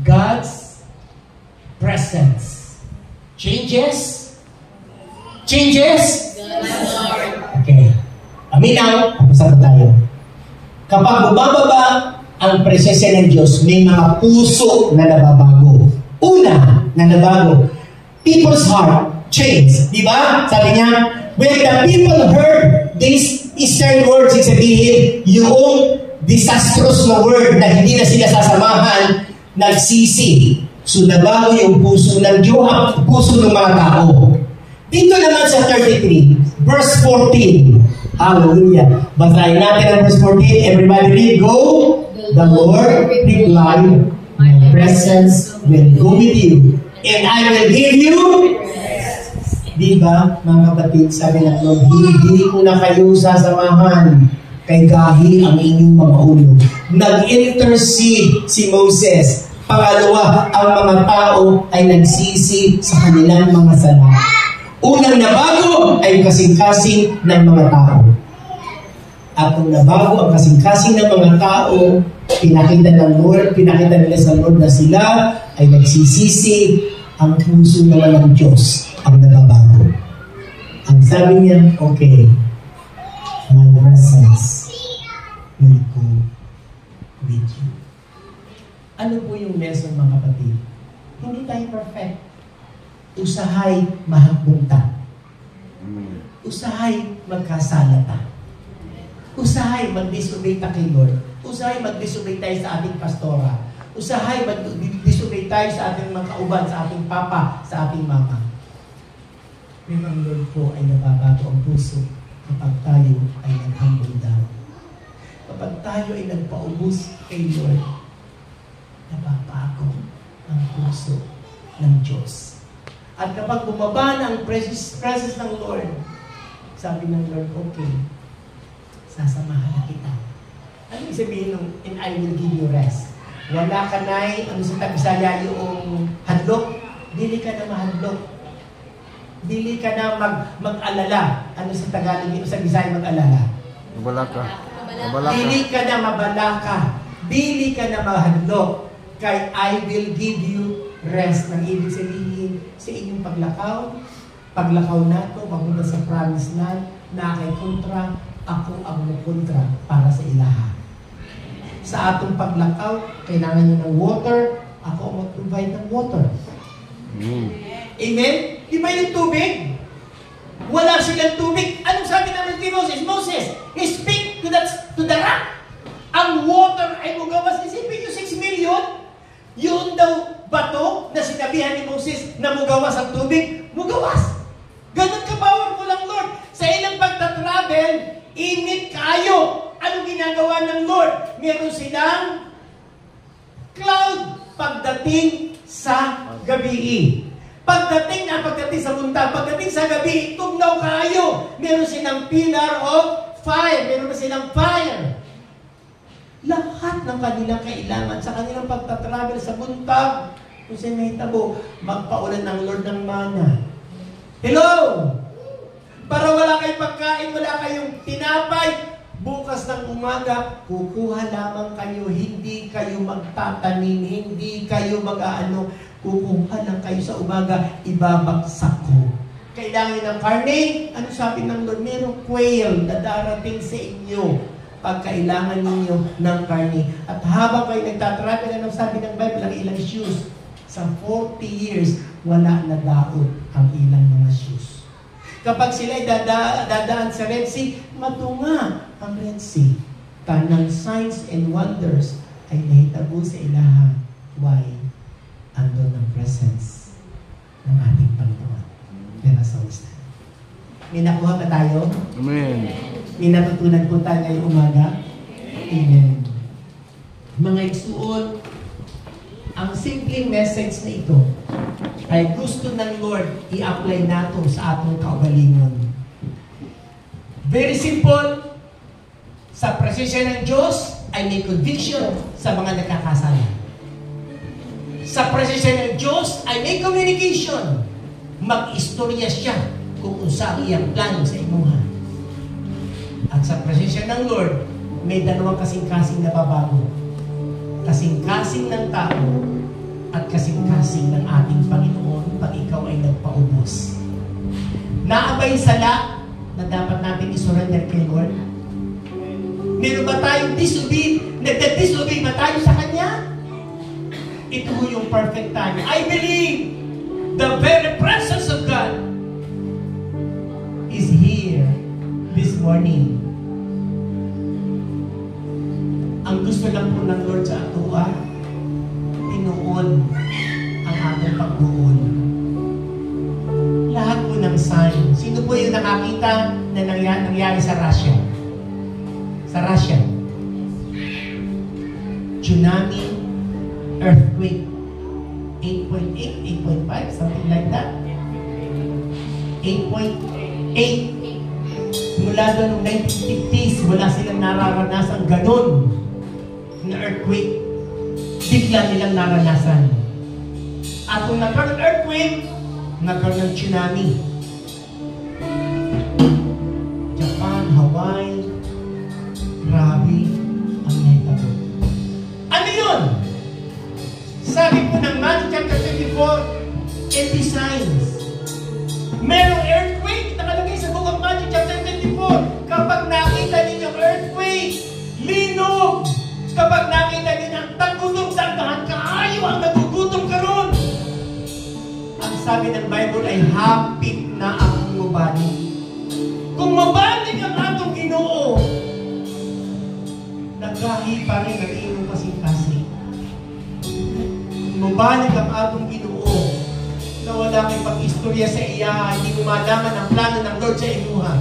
God's presence changes? Okay. Aminaw, tapos na tayo. Kapag bumababa ang presensya ng Diyos, may mga puso na nababago. Una na nabago, people's heart changed. Di ba? Sabi niya, when the people heard these Eastern words, sabihin, yung disastrous na word na hindi na sila sasamahan, nagsisi. So nabago yung puso ng Diyos, puso ng mga tao. Dito naman sa 33, verse 14. Hallelujah. Basahin natin ang verse 14. Everybody read, go. The Lord replied, my presence will go with you, and I will give you. Diba, mga kapatid, sabi ng Lord, hindi ko na kayo sasamahan kay gahi ang inyong mga ulo. Nag-intercede si Moses. Pangalawa, ang mga tao ay nagsisi sa kanilang mga sala. Unang nabago ay kasing-kasing ng mga tao. At kung nabago ang kasing-kasing ng mga tao, pinakita nila sa Lord na sila ay nagsisisi ang puso naman ng Diyos ang nababago. Ang sabi niya, okay, my presence will go with you. Ano po yung lesson, mga kapatid? Hindi tayo perfect. Usahay mahagpunta. Usahay magkasalata. Usahay mag-disobey ta kay Lord. Usahay mag-disobey tayo sa ating pastora. Usahay mag-disobey tayo sa ating mga kauban, sa ating papa, sa ating mama. Pero ang Lord po ay nababago ang puso kapag tayo ay nag-humble down. Kapag tayo ay nagpaubos kay Lord, nababago ang puso ng Diyos. At kapag bumaba na ang presence ng Lord, sabi ng Lord, okay, sasamahan na kita. Ano yung sabihin ng, and I will give you rest? Wala ka na'y, ano sa Tagisaya, yung hadlok, dili ka na mahadlok. Dili ka na mag-alala. Ano sa Tagalog, yung sa Bisaya mag-alala? Mabalaka. Dili ka na mabalaka. Dili ka na mahadlok. Kay I will give you rest. Nang ibig sabihin sa inyong paglakaw nato, papunta sa promised land, na kay kontra, ako ang kontra para sa ilaha. Sa atong paglakaw, kailangan nyo ng water, ako ang mag-provide ng water. Amen? Di ba yung tubig? Wala silang tubig. Anong sabi naman kay Moses? Moses, speak to the rock. Ang water ay mugawas. Isipin yung 6 million. Yun daw bato na sinabihan ni Moses na mugawas ang tubig. Mugawas. Ganun ka-powerful ang Lord. Sa ilang pagtatravel, init kayo. Anong ginagawa ng Lord? Meron silang cloud pagdating sa gabi. Pagdating sa buntag, pagdating sa gabi, tugnaw kayo. Meron silang pillar of fire. Meron silang fire. Lahat ng kanilang kailangan sa kanilang pagtatravel sa buntag, kung sa'yo mahitabo, magpaulan ng Lord ng mana. Hello! Para wala kayong pagkain, wala kayong tinapay, bukas ng umaga, kukuha lamang kayo, hindi kayo magtatanim, hindi kayo mag-aano, kukuha lang kayo sa umaga, ibabagsak ko. Kailangan ng karne, ano sabi ng Lord? Merong quail na darating sa inyo pag kailangan ninyo ng karne. At habang kayo nagtatravel, ano sabi ng Bible, ang ilang shoes, sa 40 years, wala na daot ang ilang mga shoes. Kapag sila'y dadaan sa Red Sea, matunga ang Red Sea. Tanang signs and wonders ay nahitabo sa ilaha. Why? Andun ang presence ng ating Panginoon. Let us all stand. May nakuha ba tayo? Amen. May natutunan po tayo ngayong umaga? Amen. Mga igsuon, ang simpleng message na ito ay gusto ng Lord i-apply nato sa atong kaugalingon. Very simple. Sa presensya ng Diyos ay may conviction sa mga nagkakasala. Sa presensya ng Diyos ay may communication. Mag-istorya siya kung unsa iyang plano sa imuha. At sa presensya ng Lord, may dalawang kasing-kasing na babago. Kasing-kasing ng tao at kasing-kasing ng ating Panginoon pag ikaw ay nagpaubos. Naabay sala na dapat natin isurrender kay Lord? Meron ba tayong disobey? Nagda-disobey ba tayo sa Kanya? Ito yung perfect time. I believe the very presence of God is here this morning. Ang gusto lang po ng Lord sa atua, tinuon ang ating pagbuon. Lahat po ng sign. Sino po yung nakakita na nangyari sa Russia? Sa Russia. Tsunami, earthquake, 8.8, 8.5, something like that. 8.8. Mula doon noong 1950s, wala silang nararanasan ganun na earthquake. Bigla nilang naranasan. At kung nagkaroon ng earthquake, nagkaroon ng tsunami. Japan, Hawaii, grabe ang nahitabo. Ano yun? Sabi po ng Matthew chapter 24, 24, kapag nakita ninyo earthquake, linog, kapag nakita ninyo ang tagutom, dagdahan kaayo ang nagugutom karon. Ang sabi ng Bible ay hapit na akong mabalik. Kung mabalik ang atong Ginoo, nagahi pa rin ang iyong kasing-kasing. Kung mabalik ang atong Ginoo, na wala kay pag-istorya sa iya, hindi mo malaman ang plano ng Lord sa imuha.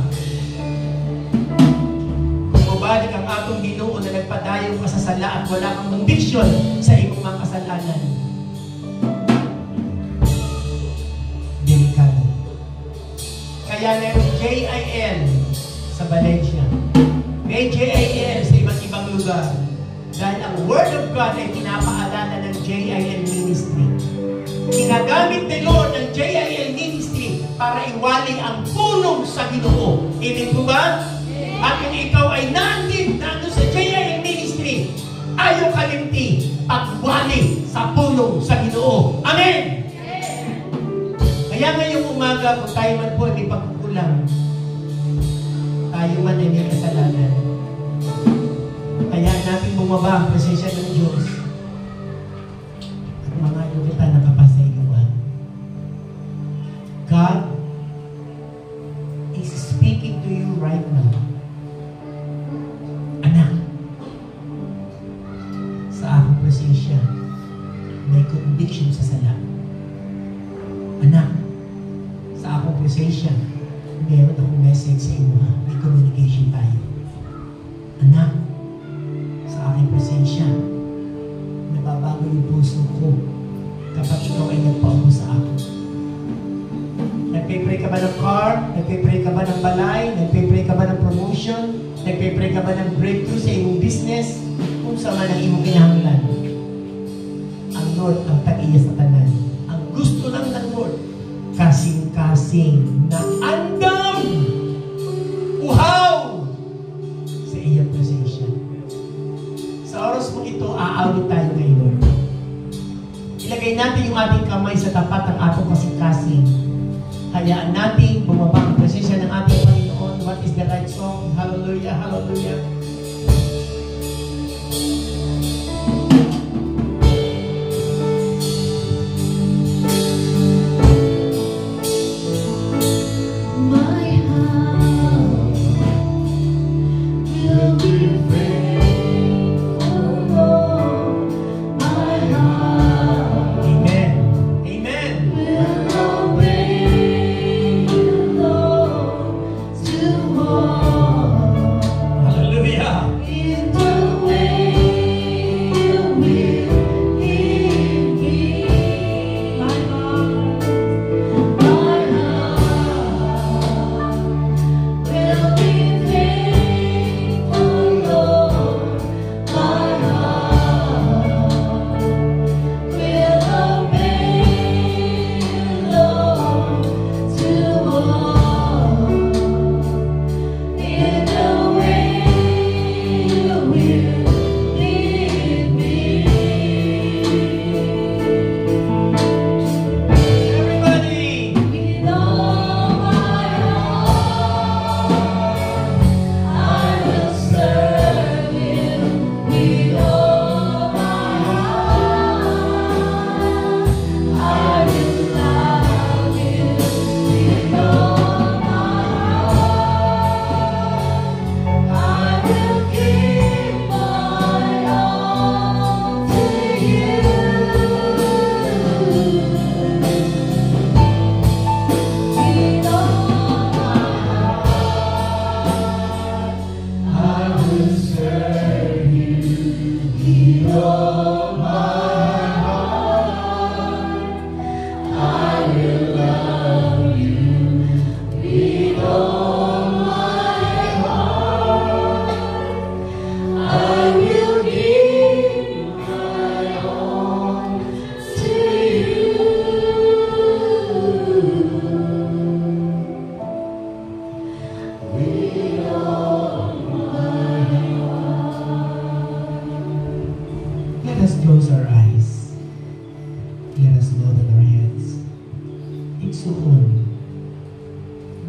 Kung mabalik ang atong Ginoo na nagpadayon ka sa sala at wala kang conviction sa imong mga kasalanan, delikado. Kaya mayroong JIL sa Valencia, may JIL sa iba't ibang lugar, dahil ang Word of God ay pinapaalala ng JIL Ministry. Ginagamit ni Lord ng JIL Ministry para iwali ang pulong sa Ginoo. Ibig po ba? At kung ikaw ay nandito sa JIL Ministry, ayaw kalimti pagwali sa pulong sa Ginoo. Amen! Kaya ngayong umaga, kung tayo man po ay may pagkukulang, tayo man ay may kasalanan, kaya natin bumaba ang presensya ng Diyos. At mga luta nakapasayuan. God is speaking to you right now. Anak, sa akong presensya, may conviction sa sala. Anak, sa akong presensya, meron akong message sa inyo. May communication tayo. Anak, sa aking presensya, nababago yung puso ko kapag ikaw ay nagpaupo sa akin. Nagpipray ka ba ng car? Nagpipray ka ba ng balay? Nagpipray ka ba ng promotion? Nagpipray ka ba ng breakthrough sa iyong business? Kung sa man ang iyong kinahanglan. Ang Lord ang tag-iya sa tanan. Ang gusto lang ng Lord, kasing-kasing na andam, uhaw sa iyong presensya. Sa oras mo ito, aawit tayo ngayon. Ilagay natin yung ating kamay sa tapat ng atong kasing-kasing. Hayaan natin bumaba ang presensya ng ating Panginoon. What is the right song? Hallelujah, hallelujah.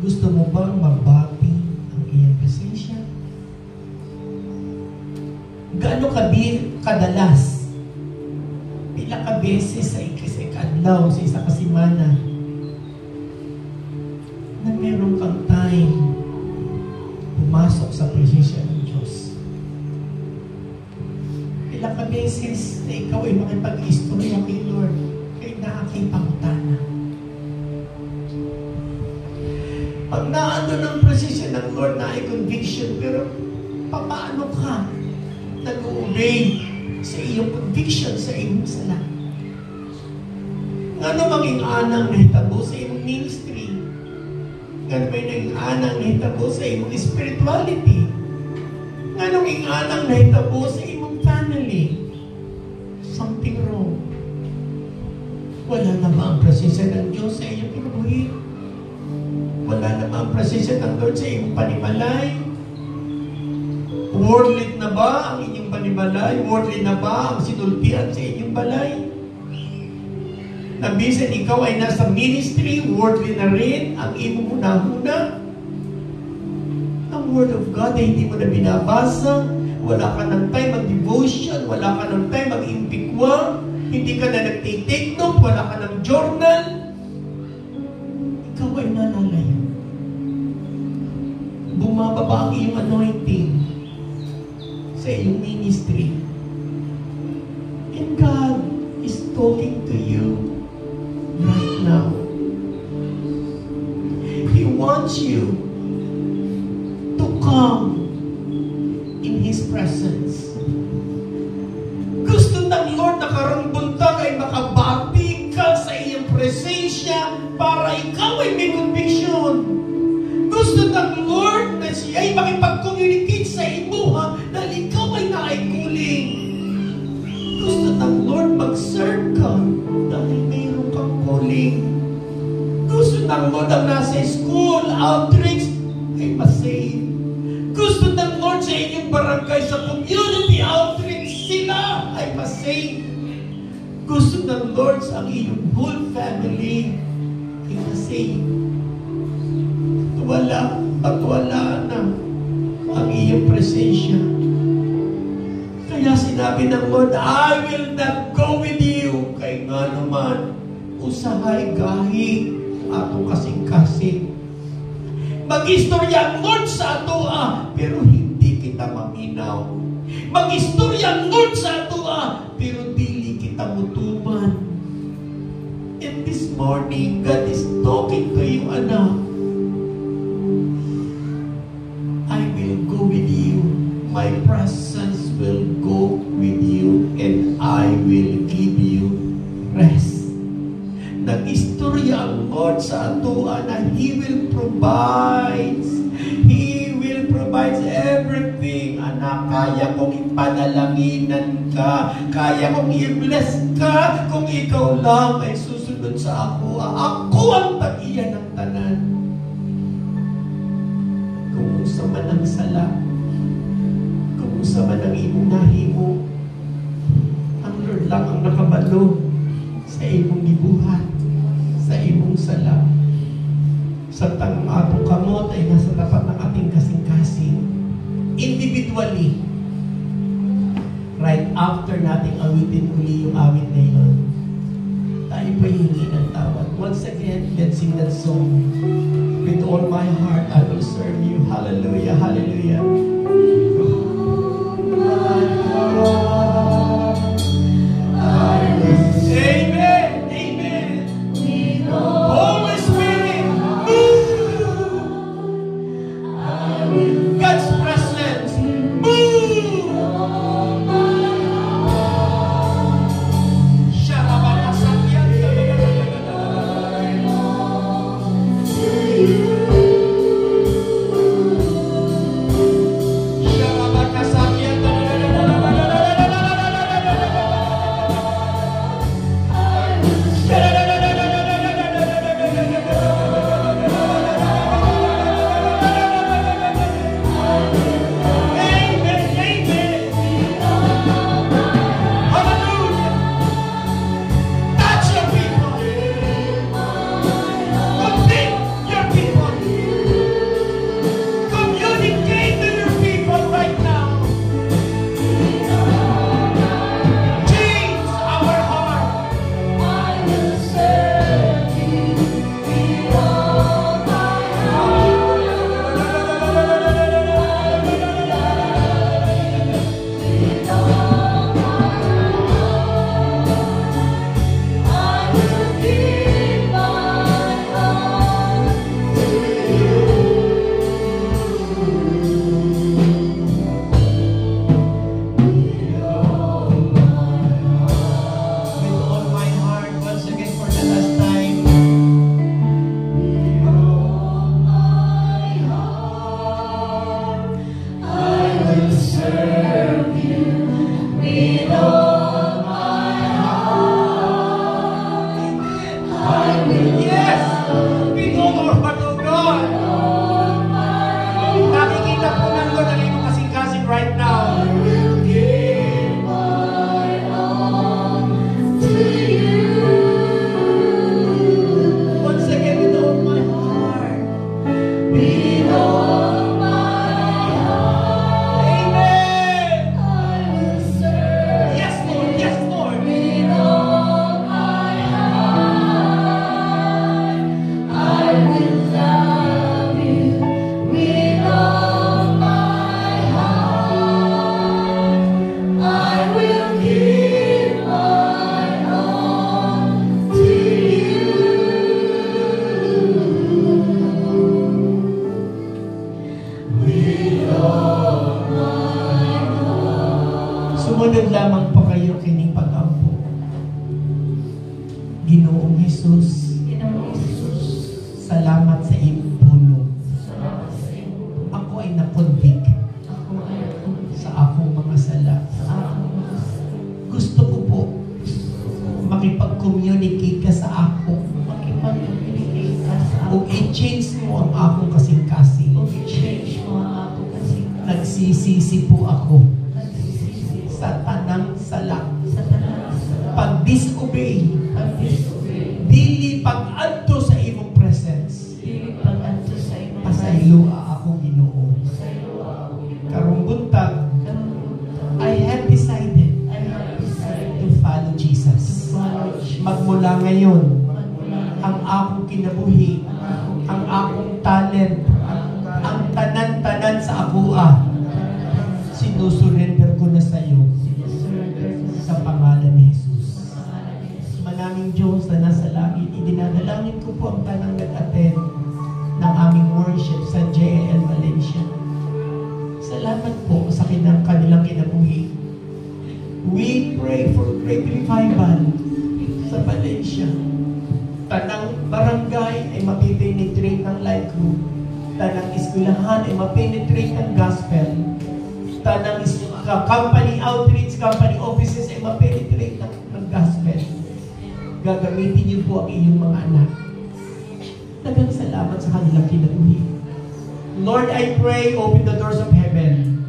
Gusto mo bang magbati ang gaano kadalas, pila ka beses sa ikadlaw, sa isa ka semana, na meron kang time pumasok sa presensya ng Diyos. Pila ka beses na ikaw ay makipag-istorya kay Lord, kay naaking pangutana. Pag naano ng presensya ng Lord na ay conviction, pero paano ka nag-obey sa iyong conviction, sa iyong sala? Ano maging anang nahitabo sa iyong ministry? Ano may naging anang nahitabo sa iyong spirituality? Ano maging anang nahitabo sa iyong family? Something wrong. Wala na ba ang presensya ng Diyos sa iyong pinubuhin? Wala na ba ang presensya ng Lord sa iyong panimalay? Worldly na ba ang inyong panimalay? Worldly na ba ang sinulpian sa inyong balay? Nabisan ikaw ay nasa ministry, worldly na rin ang iyong huna-huna. Ang Word of God ay hindi mo na binabasa. Wala ka ng time mag-devotion. Wala ka ng time mag-impikwa. Hindi ka na nag-take note. Wala ka ng journal. Ikaw ay nalalayo. Bumababa ang iyong anointing sa iyong ministry. And God is talking to you right now. He wants you to come in His presence. Gusto ng Lord na karong buntag ay makabati ka sa iyong presensya para ikaw ay may conviction. Gusto ng Lord na siya ay makipag-communicate sa imuha dahil ikaw ay naikuling. Gusto ng Lord mag-serve ka dahil mayroon kang calling. Gusto ng Lord ang nasa school, outreach, ay masave. Gusto ng Lord sa inyong barangay, sa community outreach, sila ay masave. Gusto ng Lord sa iyong whole family ay masave. Pagwala na ang iyong presensya. Kaya sinabi ng Lord, I will not go with you. Kaya nga naman, usahay gahi atong kasing-kasing. Mag-istorya ang Lord sa atua, pero hindi kita maminaw. Mag-istorya ang Lord sa atua, pero dili kita mutuman. And this morning, God is talking to you, anak. I will go with you. My presence will go with you, and I will give you rest. Nag-istorya ang Lord sa atua na He will provide. He will provide everything. Anak, kaya kong ipanalanginan ka. Kaya kong i-bless ka kung ikaw lang ay susunod sa ako. Ako ang tag-iya ng tanan. Kung sa man ang sala, kung sa man ang imong nahimo, ang Lord lang ang nakabalo sa imong gibuhat, sa imong sala. Sa tanong atong kamot ay nasa tapat ng ating kasing-kasing. Individually, right after nating awitin uli yung awit na yun, tayo pa hihingi ng tawad. Once again, let's sing that song. With all my heart, I will serve you. Hallelujah, hallelujah. Amen, amen. Holy Spirit, move. God's presence, move. Matulog lamang pa kayo kining pag-ampo. Ginoong Jesus, salamat sa iyong puno. Ako ay nakonvict sa akong mga sala. Gusto ko po makipag-communicate ka sa ako. O i-change mo ang akong kasing-kasing. Nagsisisi po ako sa tanang sala. Pag-disobey, dili pag-adto sa imong presence. Pasaylo ako, Ginoo. Karong buntag, I have decided to follow Jesus. Magmula ngayon, ang akong kinabuhi, ang akong talent, ang tanan-tanan sa akua, sinusurrender ko na sa iyo sa pangalan ni Jesus. Manaming Diyos na nasa langit, idinadalangin ko po ang tanang nag-attend ng aming worship sa JL Valencia. Salamat po sa kanilang kinabuhi. We pray for great revival sa Valencia. Tanang barangay ay mapipenetrate ng life group. Tanang eskwelahan ay mapenetrate ng gospel. Tanang company outreach, company offices ay mapenetrate ng gospel. Gagamitin niyo po ang inyong mga anak. Dagang salamat sa kanilang kinabuhi. Lord, I pray, open the doors of heaven.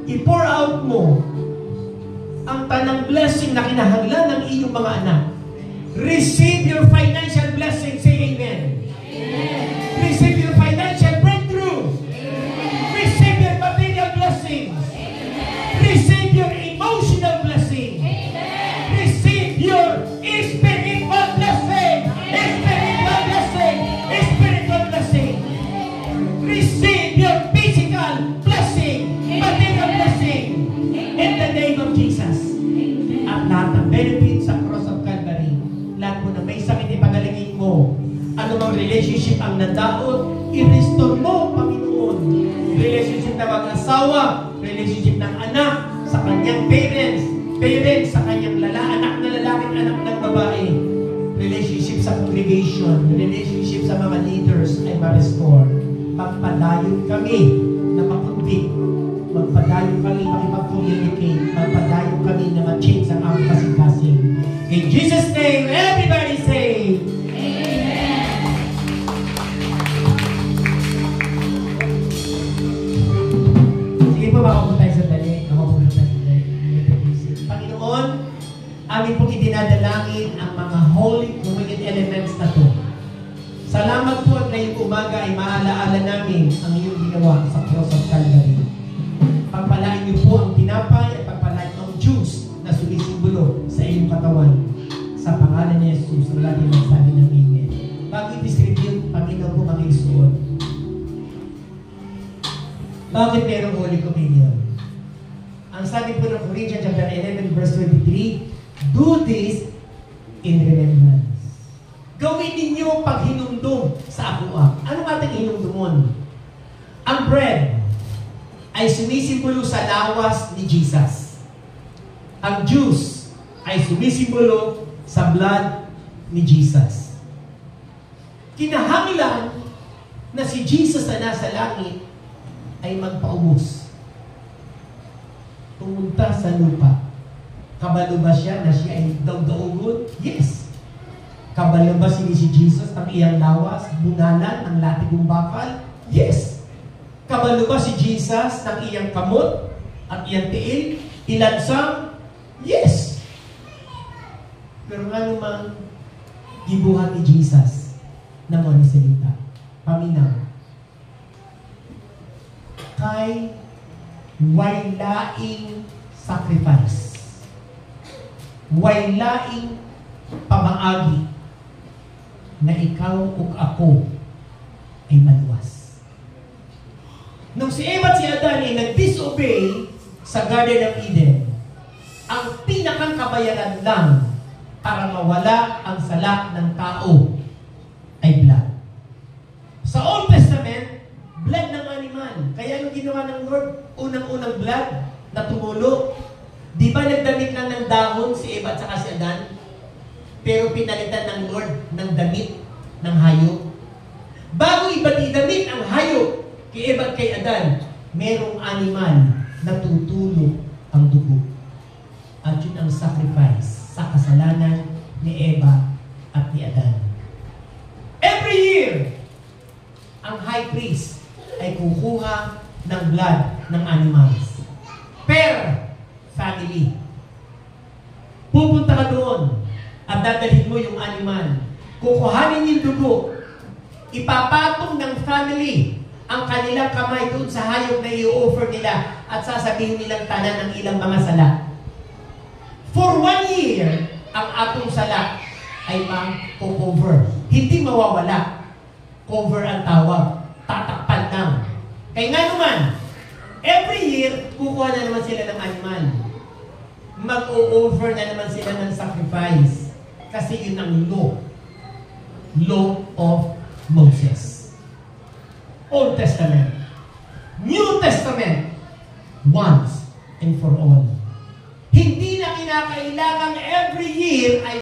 I-pour out mo ang tanang blessing na kinahanglan ng iyong mga anak. Receive your financial blessing. Say amen. Amen. Receive your financial breakthrough. Amen. Receive your material blessings. Amen. Receive your emotional blessing. Amen. Receive your spiritual blessing. Spiritual blessing. Spiritual blessing. Receive your physical blessing. Material blessing. In the name of Jesus. At lahat ng benefits sa cross of Calvary. Lahat mo na may sakit, ipagalingin mo. Ano bang relationship ang nadaot, i-restore mo, Panginoon. Relationship na mag-asawa, relationship ng anak sa kanyang parents sa kanyang anak na lalaki, anak ng babae. Relationship sa congregation, relationship sa mga leaders ay ma-restore. Magpadayon kami na makuntik. Magpadayon kami makipag-communicate. Magpadayon kami na ma-change ang aming kasing-kasing. In Jesus' name, everybody say, Amen. Sige po, makapun tayo sa dali. Panginoon, amin pong idinadalangin ang mga holy communion elements na to. Salamat po at ngayong umaga ay maalaala namin ang iyong ginawa sa cross of Calvary. Pagpalain niyo po ang tinapay at pagpalain ang juice na sumisimbolo sa iyong katawan. Sa pangalan ni Jesus, ang lagi magsabi ng amen. Bago i-distribute, Panginoon po mga isuot. Bakit merong Holy Communion? Ang sabi po ng Corinthians chapter 11 verse 23, do this in remembrance. Gawin ninyo paghinumdum sa akuan. Ano ating hinumdumon? Ang bread ay sumisimbolo sa lawas ni Jesus. Ang juice ay sumisimbolo sa blood ni Jesus. Kinahanglan na si Jesus na nasa langit ay magpaubos. Pumunta sa lupa. Kabalo ba siya na siya ay daw-daugon? Yes. Kabalo ba si Jesus ng iyang lawas, bunalan, ang latigong bakal? Yes. Kabalo ba si Jesus ng iyang kamot at iyang tiil? Ilansang? Yes. Pero nga naman, gibuhat ni Jesus na mo ni salita. Paminaw. Kay wailaing sacrifice. Wailaing pamaagi na ikaw ug ako ay maluwas. Nung si Eva at si Adan ay nag-disobey sa Garden of Eden, ang pinakang kabayaran lang para mawala ang sala ng tao ay blood. Sa Old Testament, blood ng animal. Kaya yung ginawa ng Lord, unang-unang blood na tumulo, Di ba nagdamit lang ng dahon si Eva at saka si Adan? Pero pinalitan ng Lord ng damit ng hayop. Bago ibati-damit ang hayop kay Eva at kay Adan, merong animal na tutulog ang dugo. At yun ang sacrifice sa kasalanan ni Eva at ni Adan. Every year, ang high priest ay kukuha ng blood ng animals. Per family. Pupunta ka doon at dadalhin mo yung animal. Kukuhanin yung dugo. Ipapatong ng family ang kanilang kamay doon sa hayop na i-offer nila at sasabihin nilang tanan ng ilang mga sala. For 1 year, ang atong sala ay ma-cover. Hindi mawawala. Cover ang tawag. Tatakpan lang. Kaya nga naman, every year, kukuha na naman sila ng animal. Mag-o-over na naman sila ng sacrifice. Kasi yun ang law. Law of Moses. Old Testament. New Testament. Once and for all. Hindi na kinakailangan every year ay